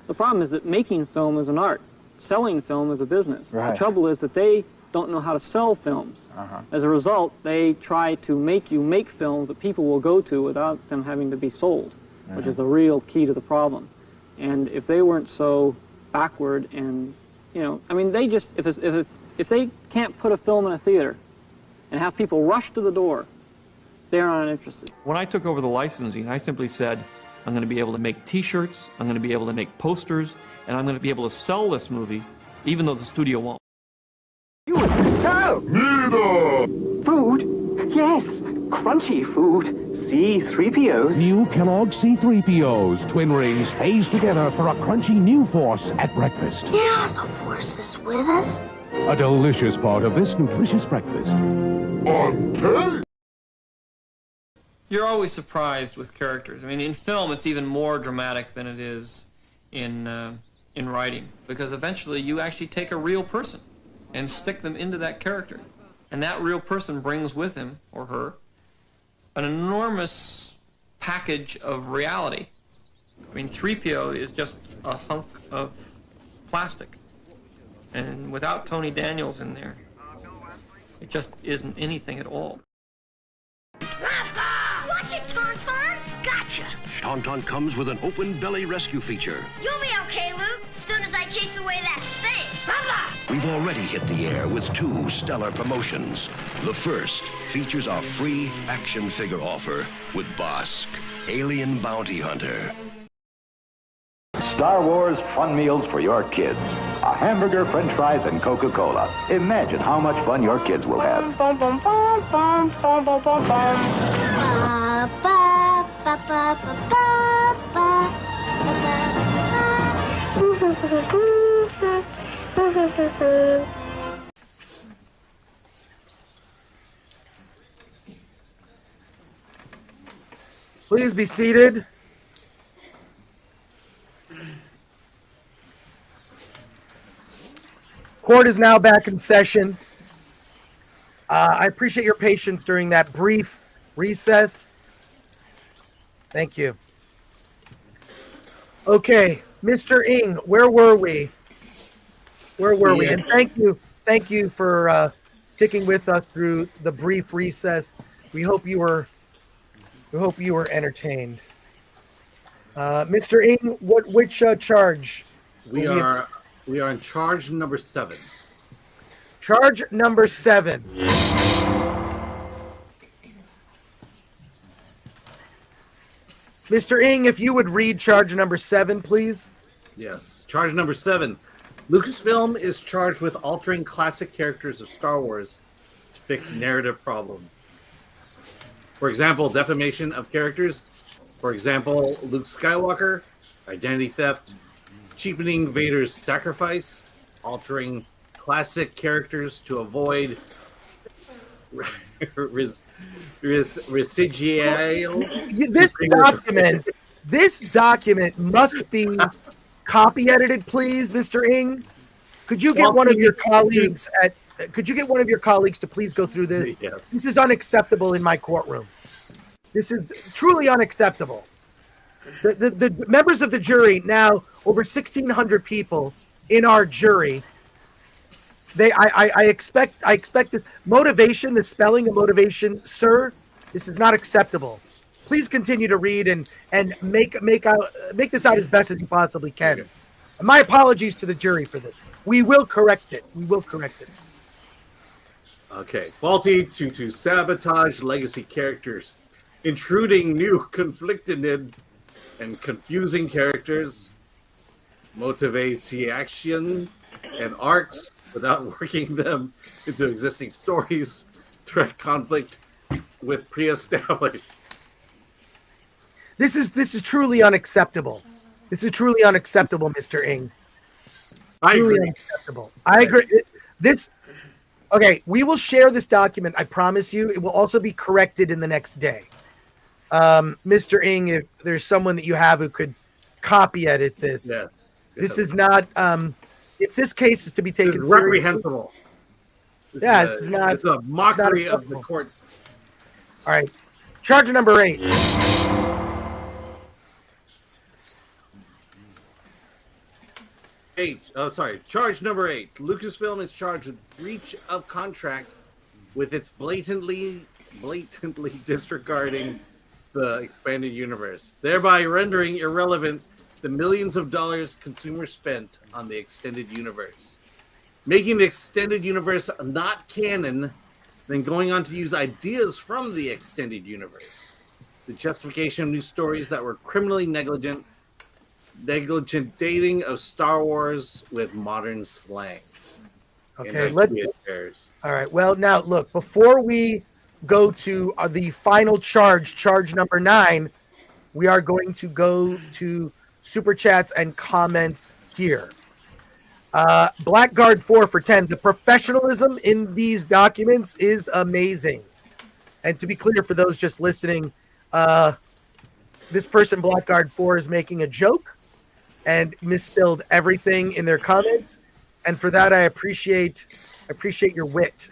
The problem is that making film is an art. Selling film is a business. Right. The trouble is that they don't know how to sell films. As a result, they try to make you make films that people will go to without them having to be sold, which is the real key to the problem. And if they weren't so backward and, you know, I mean, they just, if they can't put a film in a theater and have people rush to the door, they're not interested. When I took over the licensing, I simply said, I'm going to be able to make T-shirts, I'm going to be able to make posters, and I'm going to be able to sell this movie, even though the studio won't. No! Food? Yes, crunchy food. C-3POs. New Kellogg's C-3POs. Twin rings phase together for a crunchy new force at breakfast. Yeah, the force is with us. A delicious part of this nutritious breakfast. You're always surprised with characters. I mean, in film, it's even more dramatic than it is in writing, because eventually you actually take a real person and stick them into that character. And that real person brings with him, or her, an enormous package of reality. I mean, 3PO is just a hunk of plastic. And without Tony Daniels in there, it just isn't anything at all. Watch it, Tauntaun. Gotcha. Tauntaun comes with an open belly rescue feature. You'll be okay, Luke, as soon as I chase away that thing. Papa! We've already hit the air with 2 stellar promotions. The first features our free action figure offer with Bosk, Alien Bounty Hunter. Star Wars fun meals for your kids. A hamburger, french fries, and Coca-Cola. Imagine how much fun your kids will have. Ba, ba, ba, ba, ba, ba. Please be seated. Court is now back in session. I appreciate your patience during that brief recess. Thank you. Okay, Mr. Ng, where were we? And thank you for sticking with us through the brief recess. We hope you were entertained. Mr. Ng, which charge? We are on charge number 7. Charge number 7. Mr. Ng, if you would read charge number 7, please. Yes. Charge number 7. Lucasfilm is charged with altering classic characters of Star Wars to fix narrative problems. For example, defamation of characters. For example, Luke Skywalker, identity theft, cheapening Vader's sacrifice, altering classic characters to avoid residual. This document must be copy edited, please, Mr. Ng. Could you get one of your colleagues to please go through this? Yeah. This is unacceptable in my courtroom. This is truly unacceptable. The members of the jury, now over 1,600 people in our jury, I expect this motivation, the spelling of motivation, sir. This is not acceptable. Please continue to read and make this out as best as you possibly can. Okay. My apologies to the jury for this. We will correct it. Okay. Faulty to sabotage legacy characters, intruding new conflicted and confusing characters, motivation and arcs without working them into existing stories, direct conflict with pre-established. This is truly unacceptable. This is truly unacceptable, Mr. Ng. I Truly agree. unacceptable. I agree. Okay, we will share this document. I promise you. It will also be corrected in the next day. Mr. Ng, if there's someone that you have who could copy edit this. Yeah. This is not. If this case is to be taken It's seriously, reprehensible. this is not. It's a mockery not of the court. All right. Charge number 8. Charge number 8. Lucasfilm is charged with breach of contract with its blatantly disregarding the expanded universe, thereby rendering irrelevant the millions of dollars consumers spent on the extended universe, making the extended universe not canon, then going on to use ideas from the extended universe. The justification of new stories that were criminally negligent dating of Star Wars with modern slang. Okay, all right. Well, now look, before we go to the final charge number 9, we are going to go to super chats and comments here. Blackguard 4 for 10. The professionalism in these documents is amazing. And to be clear, for those just listening, this person, Blackguard 4, is making a joke and misspelled everything in their comments. And for that, I appreciate your wit.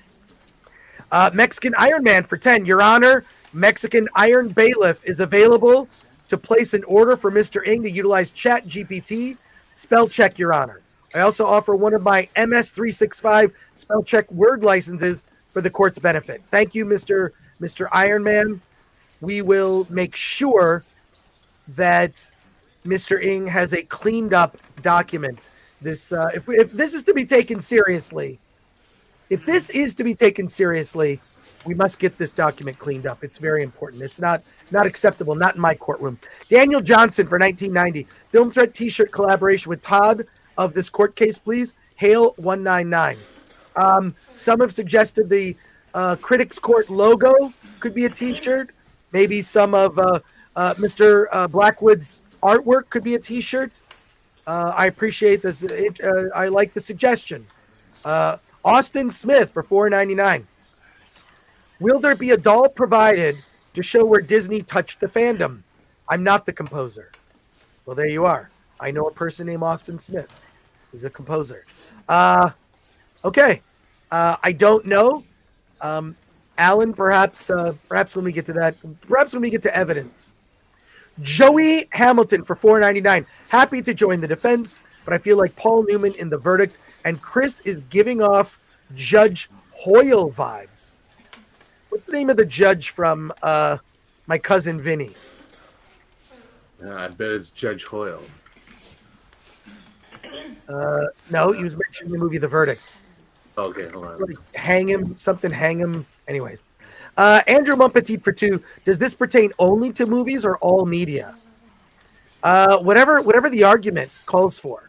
Mexican Iron Man for 10. Your Honor, Mexican Iron Bailiff is available to place an order for Mr. Ng to utilize Chat GPT. Spell check, Your Honor. I also offer one of my MS365 spell check word licenses for the court's benefit. Thank you, Mr. Iron Man. We will make sure that Mr. Ng has a cleaned up document. This, if this is to be taken seriously, we must get this document cleaned up. It's very important. It's not acceptable, not in my courtroom. Daniel Johnson for 1990. Film Threat t-shirt collaboration with Todd of this court case, please. Hail 199. Some have suggested the Critics Court logo could be a t-shirt. Maybe some of Mr. Blackwood's artwork could be a t-shirt. I appreciate this. I like the suggestion. Austin Smith for $4.99. Will there be a doll provided to show where Disney touched the fandom? I'm not the composer. Well, there you are. I know a person named Austin Smith who's a composer. Okay. I don't know. Alan, perhaps when we get to that, perhaps when we get to evidence. Joey Hamilton for $4.99. Happy to join the defense, but I feel like Paul Newman in the verdict, and Chris is giving off Judge Hoyle vibes. What's the name of the judge from My Cousin Vinny? I bet it's Judge Hoyle. No, he was mentioned in the movie The Verdict. Okay, hold on. Hang him. Anyways. Andrew Mumpetit for 2. Does this pertain only to movies or all media? Whatever the argument calls for.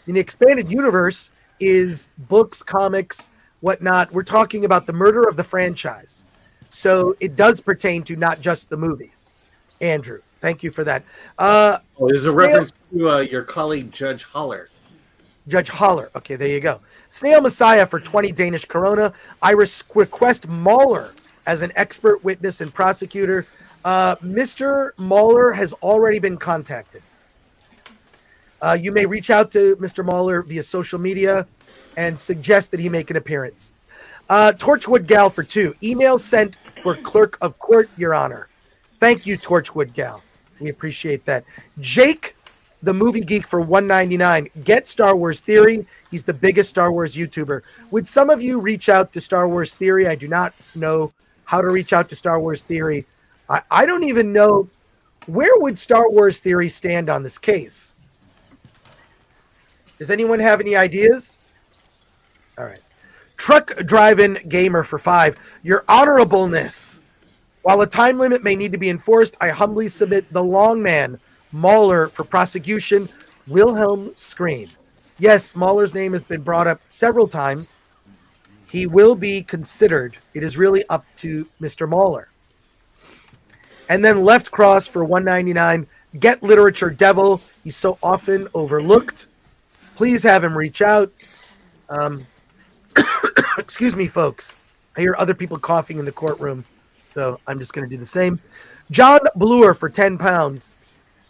In the expanded universe is books, comics, whatnot. We're talking about the murder of the franchise. So it does pertain to not just the movies. Andrew, thank you for that. There's a reference to your colleague, Judge Holler. Judge Holler. Okay, there you go. Snail Messiah for 20 Danish Corona. I request Mahler as an expert witness and prosecutor. Mr. Mahler has already been contacted. You may reach out to Mr. Mahler via social media and suggest that he make an appearance. Torchwood Gal for 2. Email sent for Clerk of Court, Your Honor. Thank you, Torchwood Gal. We appreciate that. Jake, the Movie Geek for $1.99. Get Star Wars Theory. He's the biggest Star Wars YouTuber. Would some of you reach out to Star Wars Theory? I do not know how to reach out to Star Wars Theory. I don't even know, where would Star Wars Theory stand on this case? Does anyone have any ideas? All right. Truck Driving Gamer for 5. Your honorableness. While a time limit may need to be enforced, I humbly submit the long man, Mahler, for prosecution. Wilhelm Scream. Yes, Mahler's name has been brought up several times. He will be considered. It is really up to Mr. Mahler. And then Left Cross for $1.99. Get Literature Devil. He's so often overlooked. Please have him reach out. Excuse me, folks. I hear other people coughing in the courtroom, so I'm just going to do the same. John Bluer for £10.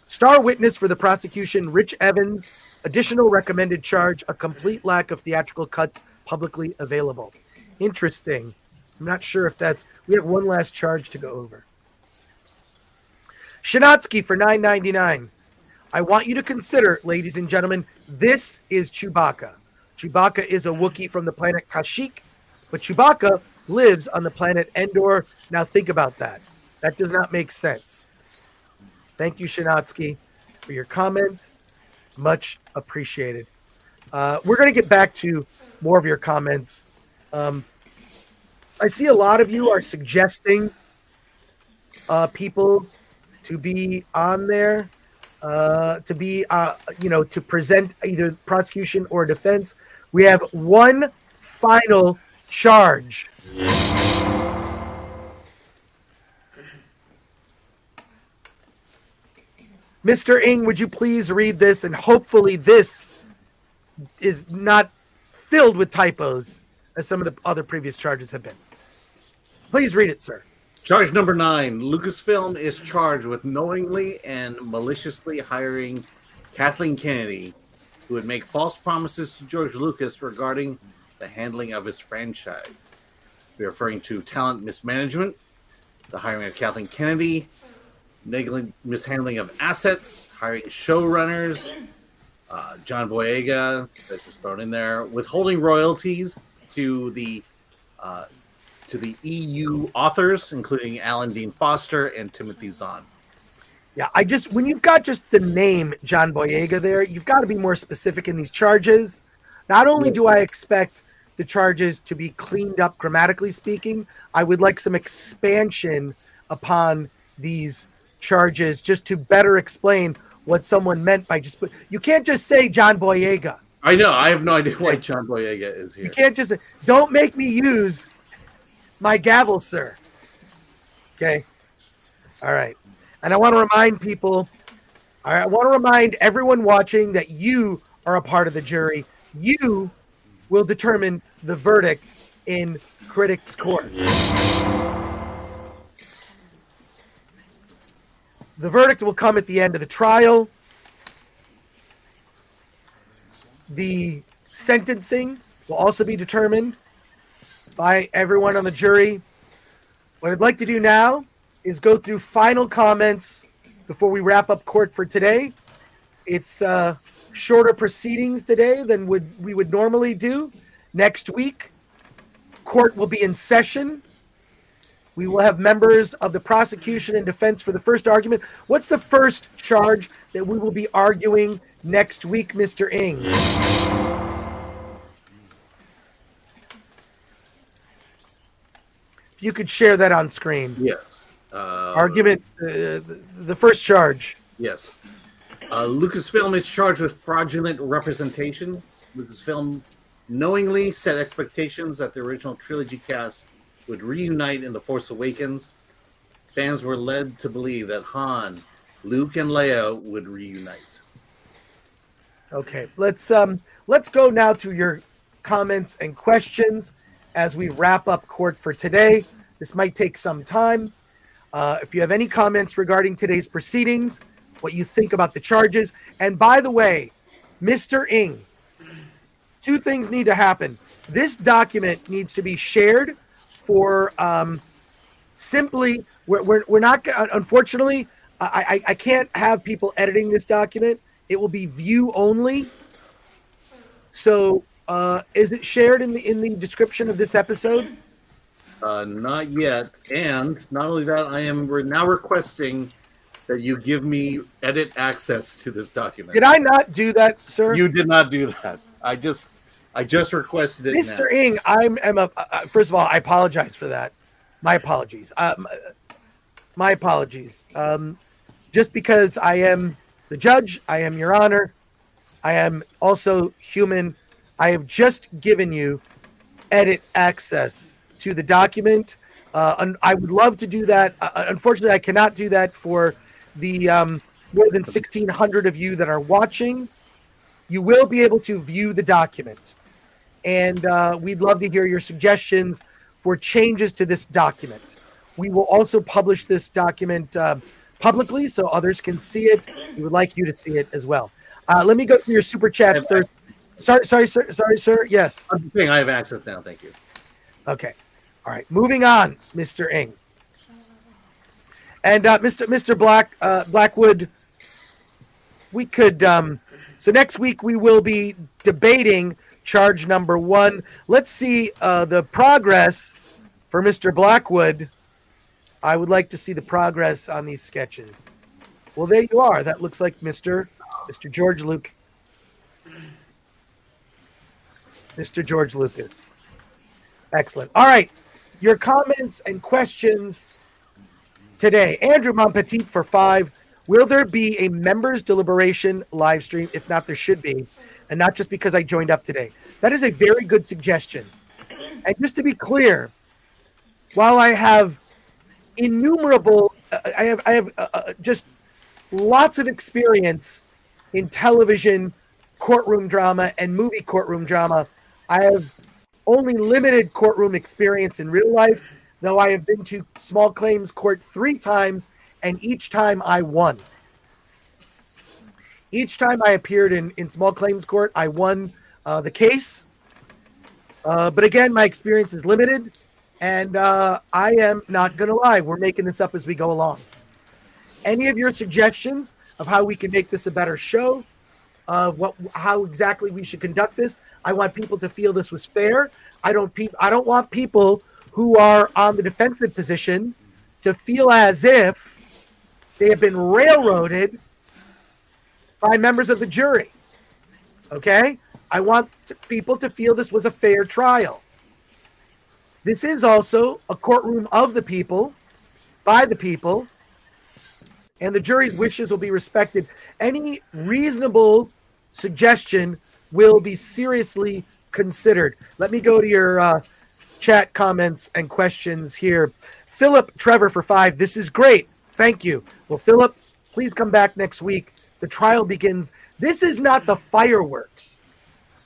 Star witness for the prosecution, Rich Evans. Additional recommended charge, a complete lack of theatrical cuts publicly available. Interesting. I'm not sure if that's... We have one last charge to go over. Shinatsky for $9.99. I want you to consider, ladies and gentlemen, This is Chewbacca. Chewbacca is a Wookiee from the planet Kashyyyk, but Chewbacca lives on the planet Endor. Now think about that. That does not make sense. Thank you, Shinatsky, for your comment. Much appreciated. We're going to get back to more of your comments. I see a lot of you are suggesting people to be on there, to present either prosecution or defense. We have one final charge. Mr. Ng, would you please read this? And hopefully this is not filled with typos as some of the other previous charges have been. Please read it, sir. Charge number 9. Lucasfilm is charged with knowingly and maliciously hiring Kathleen Kennedy, who would make false promises to George Lucas regarding the handling of his franchise. We're referring to talent mismanagement, the hiring of Kathleen Kennedy, negligent mishandling of assets, hiring showrunners, John Boyega, that's just thrown in there, withholding royalties to the EU authors, including Alan Dean Foster and Timothy Zahn. Yeah, when you've got just the name John Boyega there, you've got to be more specific in these charges. Not only do I expect the charges to be cleaned up grammatically speaking, I would like some expansion upon these charges just to better explain what someone meant by you can't just say John Boyega. I know, I have no idea why John Boyega is here. You can't just say, don't make me use my gavel, sir. Okay. All right. And I want to remind people, I want to remind everyone watching that you are a part of the jury. You will determine the verdict in Critic's court. The verdict will come at the end of the trial. The sentencing will also be determined by everyone on the jury. What I'd like to do now is go through final comments before we wrap up court for today. It's shorter proceedings today than we would normally do. Next week, court will be in session. We will have members of the prosecution and defense for the first argument. What's the first charge that we will be arguing next week, Mr. Ng? If you could share that on screen. Yes. Argument, the first charge. Yes. Lucasfilm is charged with fraudulent representation. Lucasfilm knowingly set expectations that the original trilogy cast would reunite in The Force Awakens. Fans were led to believe that Han, Luke, and Leia would reunite. Okay, let's go now to your comments and questions as we wrap up court for today. This might take some time. If you have any comments regarding today's proceedings, what you think about the charges, and by the way, Mr. Ng, 2 things need to happen. This document needs to be shared for simply, we're not, unfortunately, I can't have people editing this document. It will be view only. So is it shared in the description of this episode? Not yet. And not only that, we're now requesting that you give me edit access to this document. Did I not do that, sir? You did not do that. I just requested it. Mr. Ng, first of all, I apologize for that. My apologies. My apologies. Just because I am the judge, I am your honor, I am also human. I have just given you edit access to the document. I would love to do that. Unfortunately, I cannot do that for the more than 1,600 of you that are watching. You will be able to view the document. And we'd love to hear your suggestions for changes to this document. We will also publish this document publicly so others can see it. We would like you to see it as well. Let me go through your super chats first. Sorry, sir. Yes. I'm just saying I have access now. Thank you. Okay. All right. Moving on, Mr. Ng. And Mr. Blackwood, we could So next week we will be debating charge number 1. Let's see the progress for Mr. Blackwood. I would like to see the progress on these sketches. Well, there you are. That looks like Mr. George Lucas. Mr. George Lucas. Excellent. All right. Your comments and questions today. Andrew Monpetit for 5. Will there be a members deliberation live stream? If not, there should be. And not just because I joined up today. That is a very good suggestion. And just to be clear, while I have innumerable, I have just lots of experience in television courtroom drama and movie courtroom drama. I have only limited courtroom experience in real life, though I have been to small claims court 3 times, and each time I won. Each time I appeared in small claims court, I won the case. But again, my experience is limited, and I am not going to lie. We're making this up as we go along. Any of your suggestions of how we can make this a better show, of how exactly we should conduct this? I want people to feel this was fair. I don't want people who are on the defensive position to feel as if they have been railroaded by members of the jury. Okay? I want people to feel this was a fair trial. This is also a courtroom of the people, by the people, and the jury's wishes will be respected. Any reasonable suggestion will be seriously considered. Let me go to your chat comments and questions here. Philip Trevor for 5. This is great. Thank you. Well, Philip, please come back next week. The trial begins. This is not the fireworks.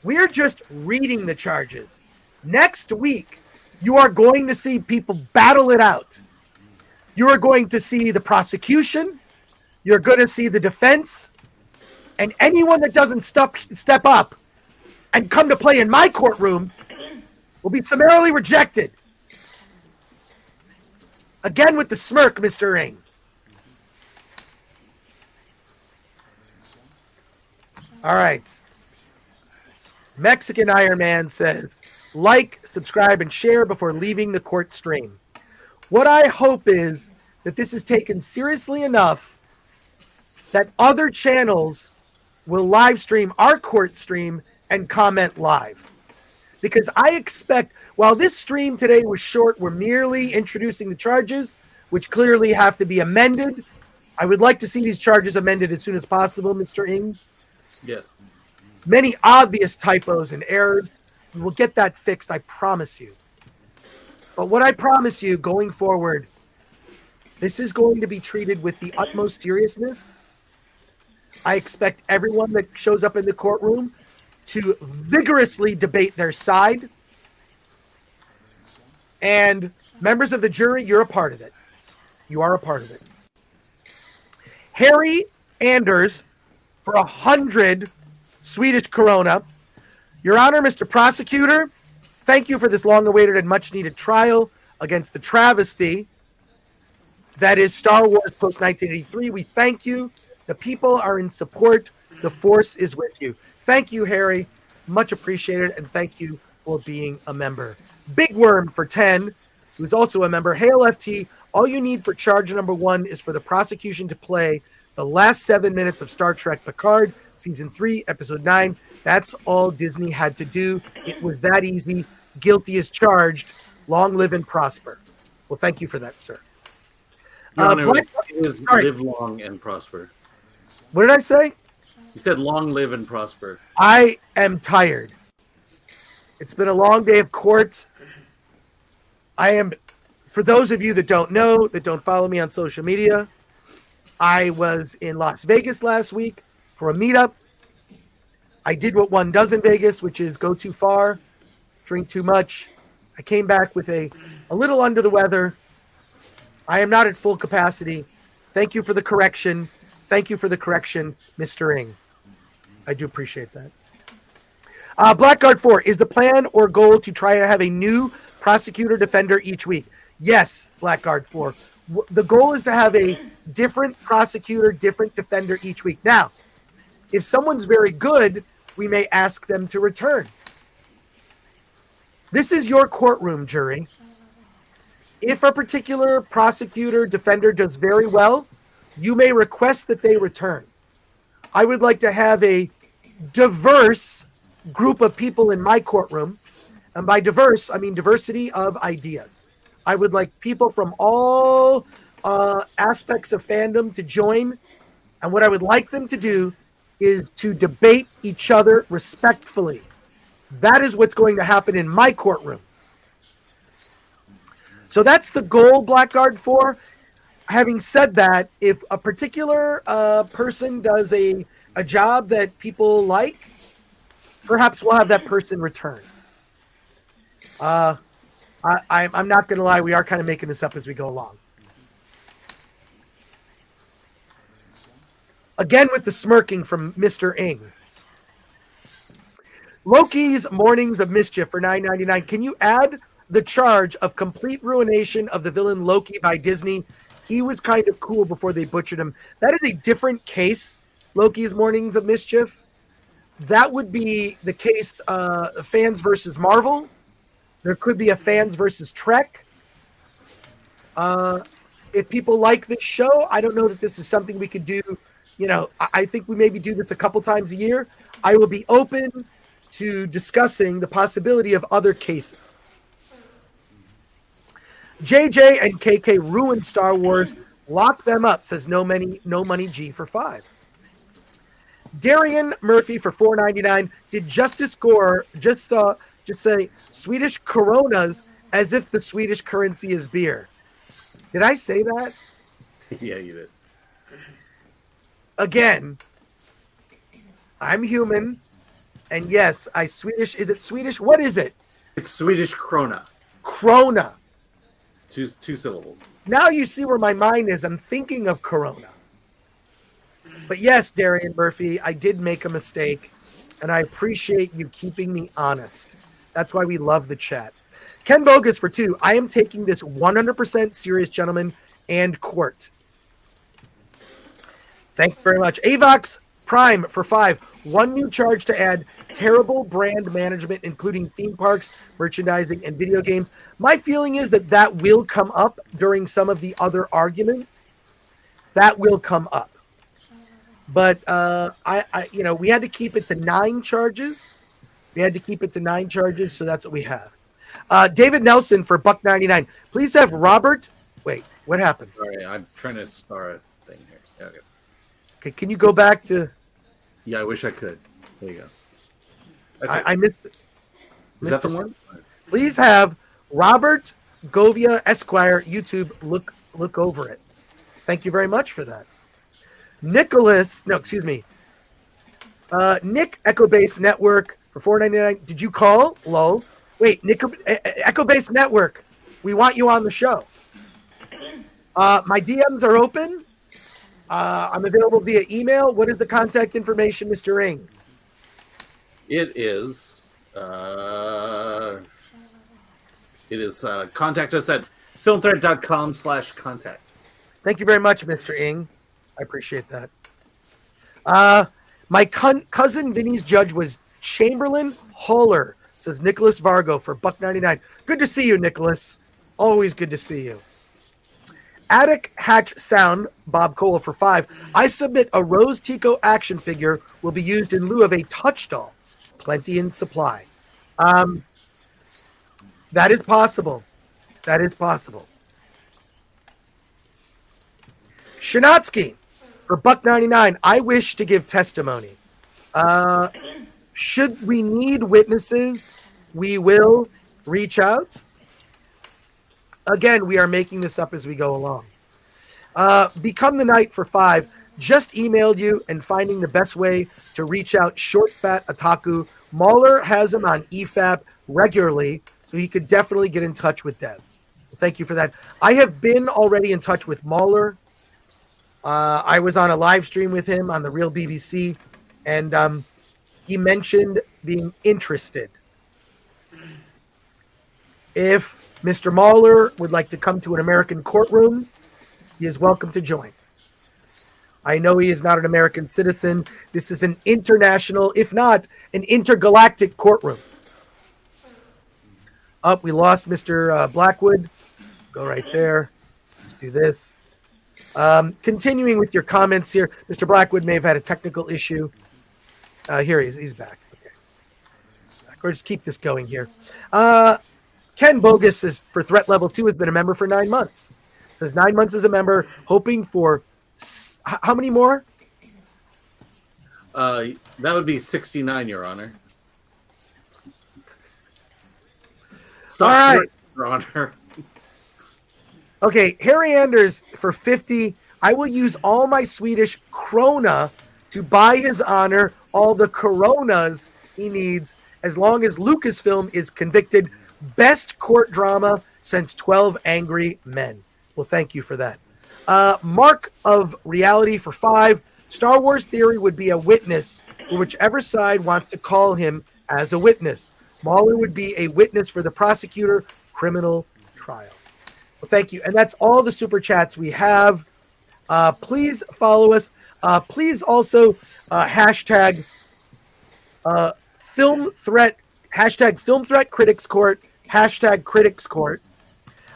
We're just reading the charges. Next week, you are going to see people battle it out. You are going to see the prosecution. You're going to see the defense. And anyone that doesn't step up and come to play in my courtroom will be summarily rejected. Again with the smirk, Mr. Ing. All right. Mexican Iron Man says, like, subscribe, and share before leaving the court stream. What I hope is that this is taken seriously enough that other channels will live stream our court stream and comment live. Because I expect, while this stream today was short, we're merely introducing the charges, which clearly have to be amended. I would like to see these charges amended as soon as possible, Mr. Ing. Yes. Many obvious typos and errors. We will get that fixed, I promise you. But what I promise you going forward, this is going to be treated with the utmost seriousness. I expect everyone that shows up in the courtroom to vigorously debate their side. And members of the jury, you're a part of it. You are a part of it. Harry Anders for 100 Swedish krona. Your Honor, Mr. Prosecutor, thank you for this long-awaited and much-needed trial against the travesty that is Star Wars post-1983. We thank you. The people are in support. The force is with you. Thank you, Harry. Much appreciated, and thank you for being a member. Big Worm for 10, who's also a member. Hail FT, all you need for charge number 1 is for the prosecution to play the last 7 minutes of Star Trek Picard, Season 3, Episode 9. That's all Disney had to do. It was that easy. Guilty as charged. Long live and prosper. Well, thank you for that, sir. Your Honor, it was live long and prosper. What did I say? You said long live and prosper. I am tired. It's been a long day of court. For those of you that don't know, that don't follow me on social media, I was in Las Vegas last week for a meetup. I did what one does in Vegas, which is go too far, drink too much. I came back with a little under the weather. I am not at full capacity. Thank you for the correction. Thank you for the correction, Mr. Ing. I do appreciate that. Blackguard 4, is the plan or goal to try to have a new prosecutor defender each week? Yes, Blackguard 4. The goal is to have a different prosecutor, different defender each week. Now, If someone's very good, we may ask them to return. This is your courtroom, jury. If a particular prosecutor, defender does very well, you may request that they return. I would like to have a diverse group of people in my courtroom. And by diverse, I mean diversity of ideas. I would like people from all aspects of fandom to join. And what I would like them to do is to debate each other respectfully. That is what's going to happen in my courtroom. So that's the goal, Blackguard 4. Having said that, if a particular person does a job that people like, perhaps we'll have that person return. I'm not going to lie, we are kind of making this up as we go along. Again with the smirking from Mr. Ing. Loki's Mornings of Mischief for $9.99. Can you add the charge of complete ruination of the villain Loki by Disney? He was kind of cool before they butchered him. That is a different case, Loki's Mornings of Mischief. That would be the case fans versus Marvel. There could be a fans versus Trek. If people like this show, I don't know that this is something we could do. You know, I think we maybe do this a couple times a year. I will be open to discussing the possibility of other cases. JJ and KK ruined Star Wars. Lock them up, says no money G for 5. Darian Murphy for $4.99. Did Justice Gore just say Swedish coronas as if the Swedish currency is beer? Did I say that? Yeah, you did. Again, I'm human, and yes, Swedish. Is it Swedish? What is it? It's Swedish krona. Krona. Two syllables. Now you see where my mind is. I'm thinking of Corona. But yes, Darian Murphy, I did make a mistake, and I appreciate you keeping me honest. That's why we love the chat. Ken Bogus for 2. I am taking this 100% serious, gentlemen, and court. Thank you very much. Avox Prime for 5. 1 new charge to add: terrible brand management, including theme parks, merchandising, and video games. My feeling is that will come up during some of the other arguments. That will come up. But we had to keep it to 9 charges. So that's what we have. David Nelson for $1.99. Please have Robert. Wait, what happened? Sorry, I'm trying to start a thing here. Okay, can you go back to? Yeah, I wish I could. There you go. I missed it. Is that the one? Please have Robert Govia Esquire YouTube look over it. Thank you very much for that. Nick Echo Base Network for $4.99. Did you call? Lol. Wait, Echo Base Network. We want you on the show. My DMs are open. I'm available via email. What is the contact information, Mr. Ing? It is contact us at filmthreat.com/contact. Thank you very much, Mr. Ing. I appreciate that. My cousin Vinny's judge was Chamberlain Haller, says Nicholas Vargo for $1.99. Good to see you, Nicholas. Always good to see you. Attic Hatch Sound, Bob Cole for 5. I submit a Rose Tico action figure will be used in lieu of a touch doll. Plenty in supply. That is possible. Shinatsky for $1.99. I wish to give testimony. Should we need witnesses, we will reach out. Again, we are making this up as we go along. Become the Knight for 5. Just emailed you and finding the best way to reach out. Short Fat Otaku. Mahler has him on EFAP regularly, so he could definitely get in touch with Dev. Thank you for that. I have been already in touch with Mahler. I was on a live stream with him on the Real BBC, and he mentioned being interested. If Mr. Mahler would like to come to an American courtroom, he is welcome to join. I know he is not an American citizen. This is an international, if not an intergalactic courtroom. Up, we lost Mr. Blackwood. Go right there. Let's do this. Continuing with your comments here, Mr. Blackwood may have had a technical issue. Here he's back. Okay, or just keep this going here. Ken Bogus is for threat level 2 has been a member for 9 months. Says 9 months as a member, hoping for how many more? That would be 69, Your Honor. All right, Your Honor. Okay, Harry Anders for 50. I will use all my Swedish krona to buy his honor all the coronas he needs as long as Lucasfilm is convicted. Best court drama since 12 Angry Men. Well, thank you for that. Mark of Reality for 5. Star Wars Theory would be a witness for whichever side wants to call him as a witness. Mahler would be a witness for the prosecutor, criminal trial. Well, thank you. And that's all the super chats we have. Please follow us. Please also hashtag Film Threat, hashtag Film Threat Critics Court, hashtag Critics Court.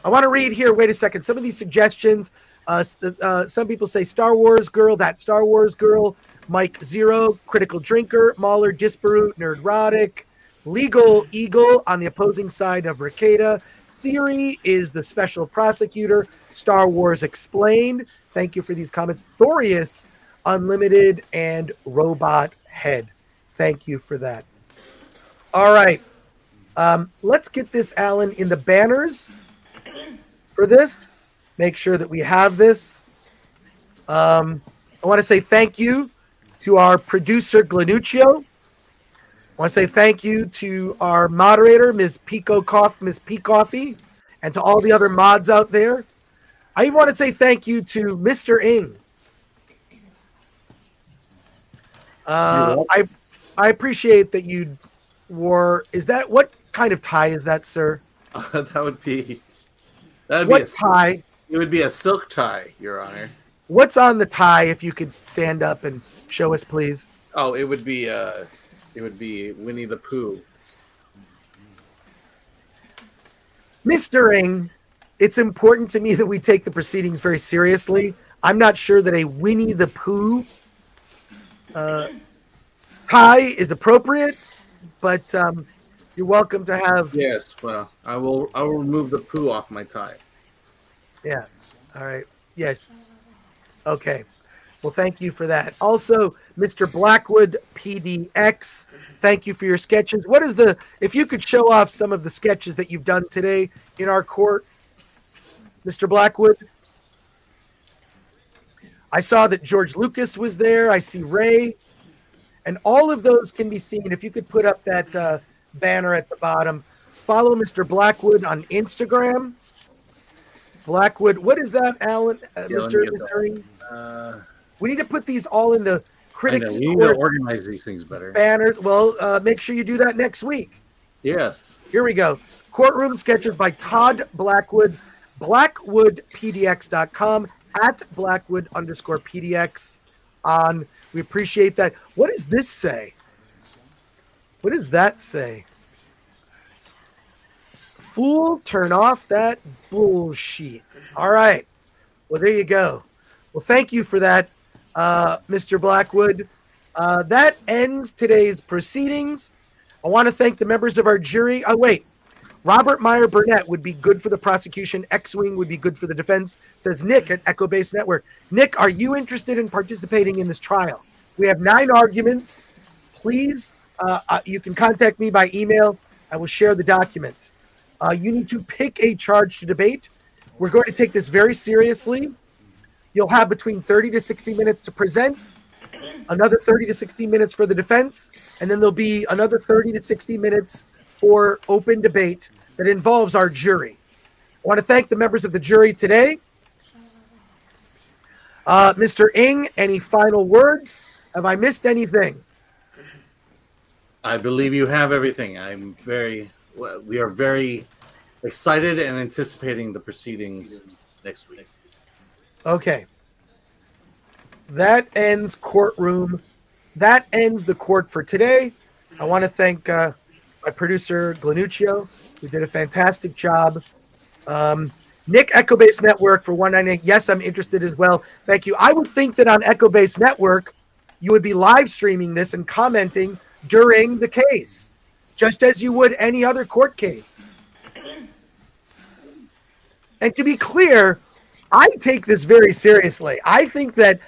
I want to read here. Wait a second. Some of these suggestions. Some people say Star Wars Girl, that Star Wars Girl, Mike Zero, Critical Drinker, Mahler, Disparate, Nerdrotic, Legal Eagle on the opposing side of Ricada. Theory is the special prosecutor. Star Wars Explained. Thank you for these comments. Thorius, Unlimited, and Robot Head. Thank you for that. All right. Let's get this, Alan, in the banners for this. Make sure that we have this. I want to say thank you to our producer, Glanuccio. I want to say thank you to our moderator, Ms. P. Coffee, and to all the other mods out there. I even want to say thank you to Mr. Ing. I appreciate that you wore. Is that what kind of tie is that, sir? That would be what tie? It would be a silk tie, Your Honor. What's on the tie? If you could stand up and show us, please. Oh, it would be Winnie the Pooh. Mr. Ing, it's important to me that we take the proceedings very seriously. I'm not sure that a Winnie the Pooh tie is appropriate, but you're welcome to have. Yes, well, I will remove the Pooh off my tie. Yeah. All right. Yes. Okay. Well, thank you for that. Also, Mr. Blackwood PDX, thank you for your sketches. What is if you could show off some of the sketches that you've done today in our court, Mr. Blackwood. I saw that George Lucas was there. I see Ray. And all of those can be seen. If you could put up that banner at the bottom. Follow Mr. Blackwood on Instagram. Blackwood, what is that, Alan? Mr. We need to put these all in the Critics Court. We need to organize these things better. Banners. Well, make sure you do that next week. Yes. Here we go. Courtroom sketches by Todd Blackwood. BlackwoodPDX.com at Blackwood_PDX on. We appreciate that. What does this say? What does that say? Fool, turn off that bullshit. All right. Well, there you go. Well, thank you for that, Mr. Blackwood. That ends today's proceedings. I want to thank the members of our jury. Oh, wait. Robert Meyer Burnett would be good for the prosecution. X-Wing would be good for the defense, says Nick at Echo Base Network. Nick, are you interested in participating in this trial? We have 9 arguments. Please, you can contact me by email. I will share the document. You need to pick a charge to debate. We're going to take this very seriously. You'll have between 30 to 60 minutes to present, another 30 to 60 minutes for the defense, and then there'll be another 30 to 60 minutes for open debate that involves our jury. I want to thank the members of the jury today. Mr. Ing, any final words? Have I missed anything? I believe you have everything. We are very excited and anticipating the proceedings next week. Okay. That ends courtroom. That ends the court for today. I want to thank my producer, Glanuccio, who did a fantastic job. Nick, Echobase Network for 198. Yes, I'm interested as well. Thank you. I would think that on Echobase Network, you would be live streaming this and commenting during the case, just as you would any other court case. And to be clear, I take this very seriously. I think that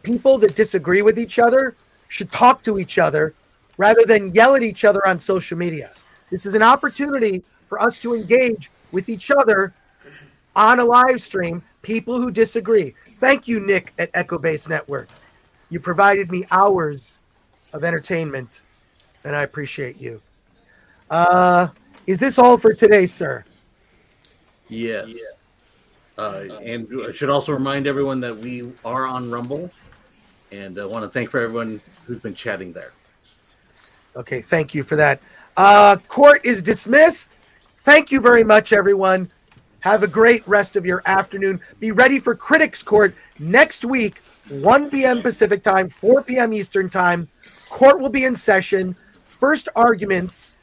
people that disagree with each other should talk to each other rather than yell at each other on social media. This is an opportunity for us to engage with each other on a live stream, people who disagree. Thank you, Nick at Echobase Network. You provided me hours of entertainment, and I appreciate you. Is this all for today, sir? Yes. And I should also remind everyone that we are on Rumble, and I want to thank for everyone who's been chatting there. Okay, thank you for that. Court is dismissed. Thank you very much, everyone. Have a great rest of your afternoon. Be ready for Critics Court next week, 1 p.m. Pacific time, 4 p.m. Eastern time. Court will be in session. First arguments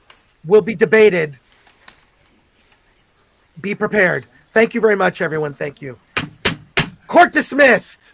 will be debated. Be prepared. Thank you very much, everyone. Thank you. Court dismissed.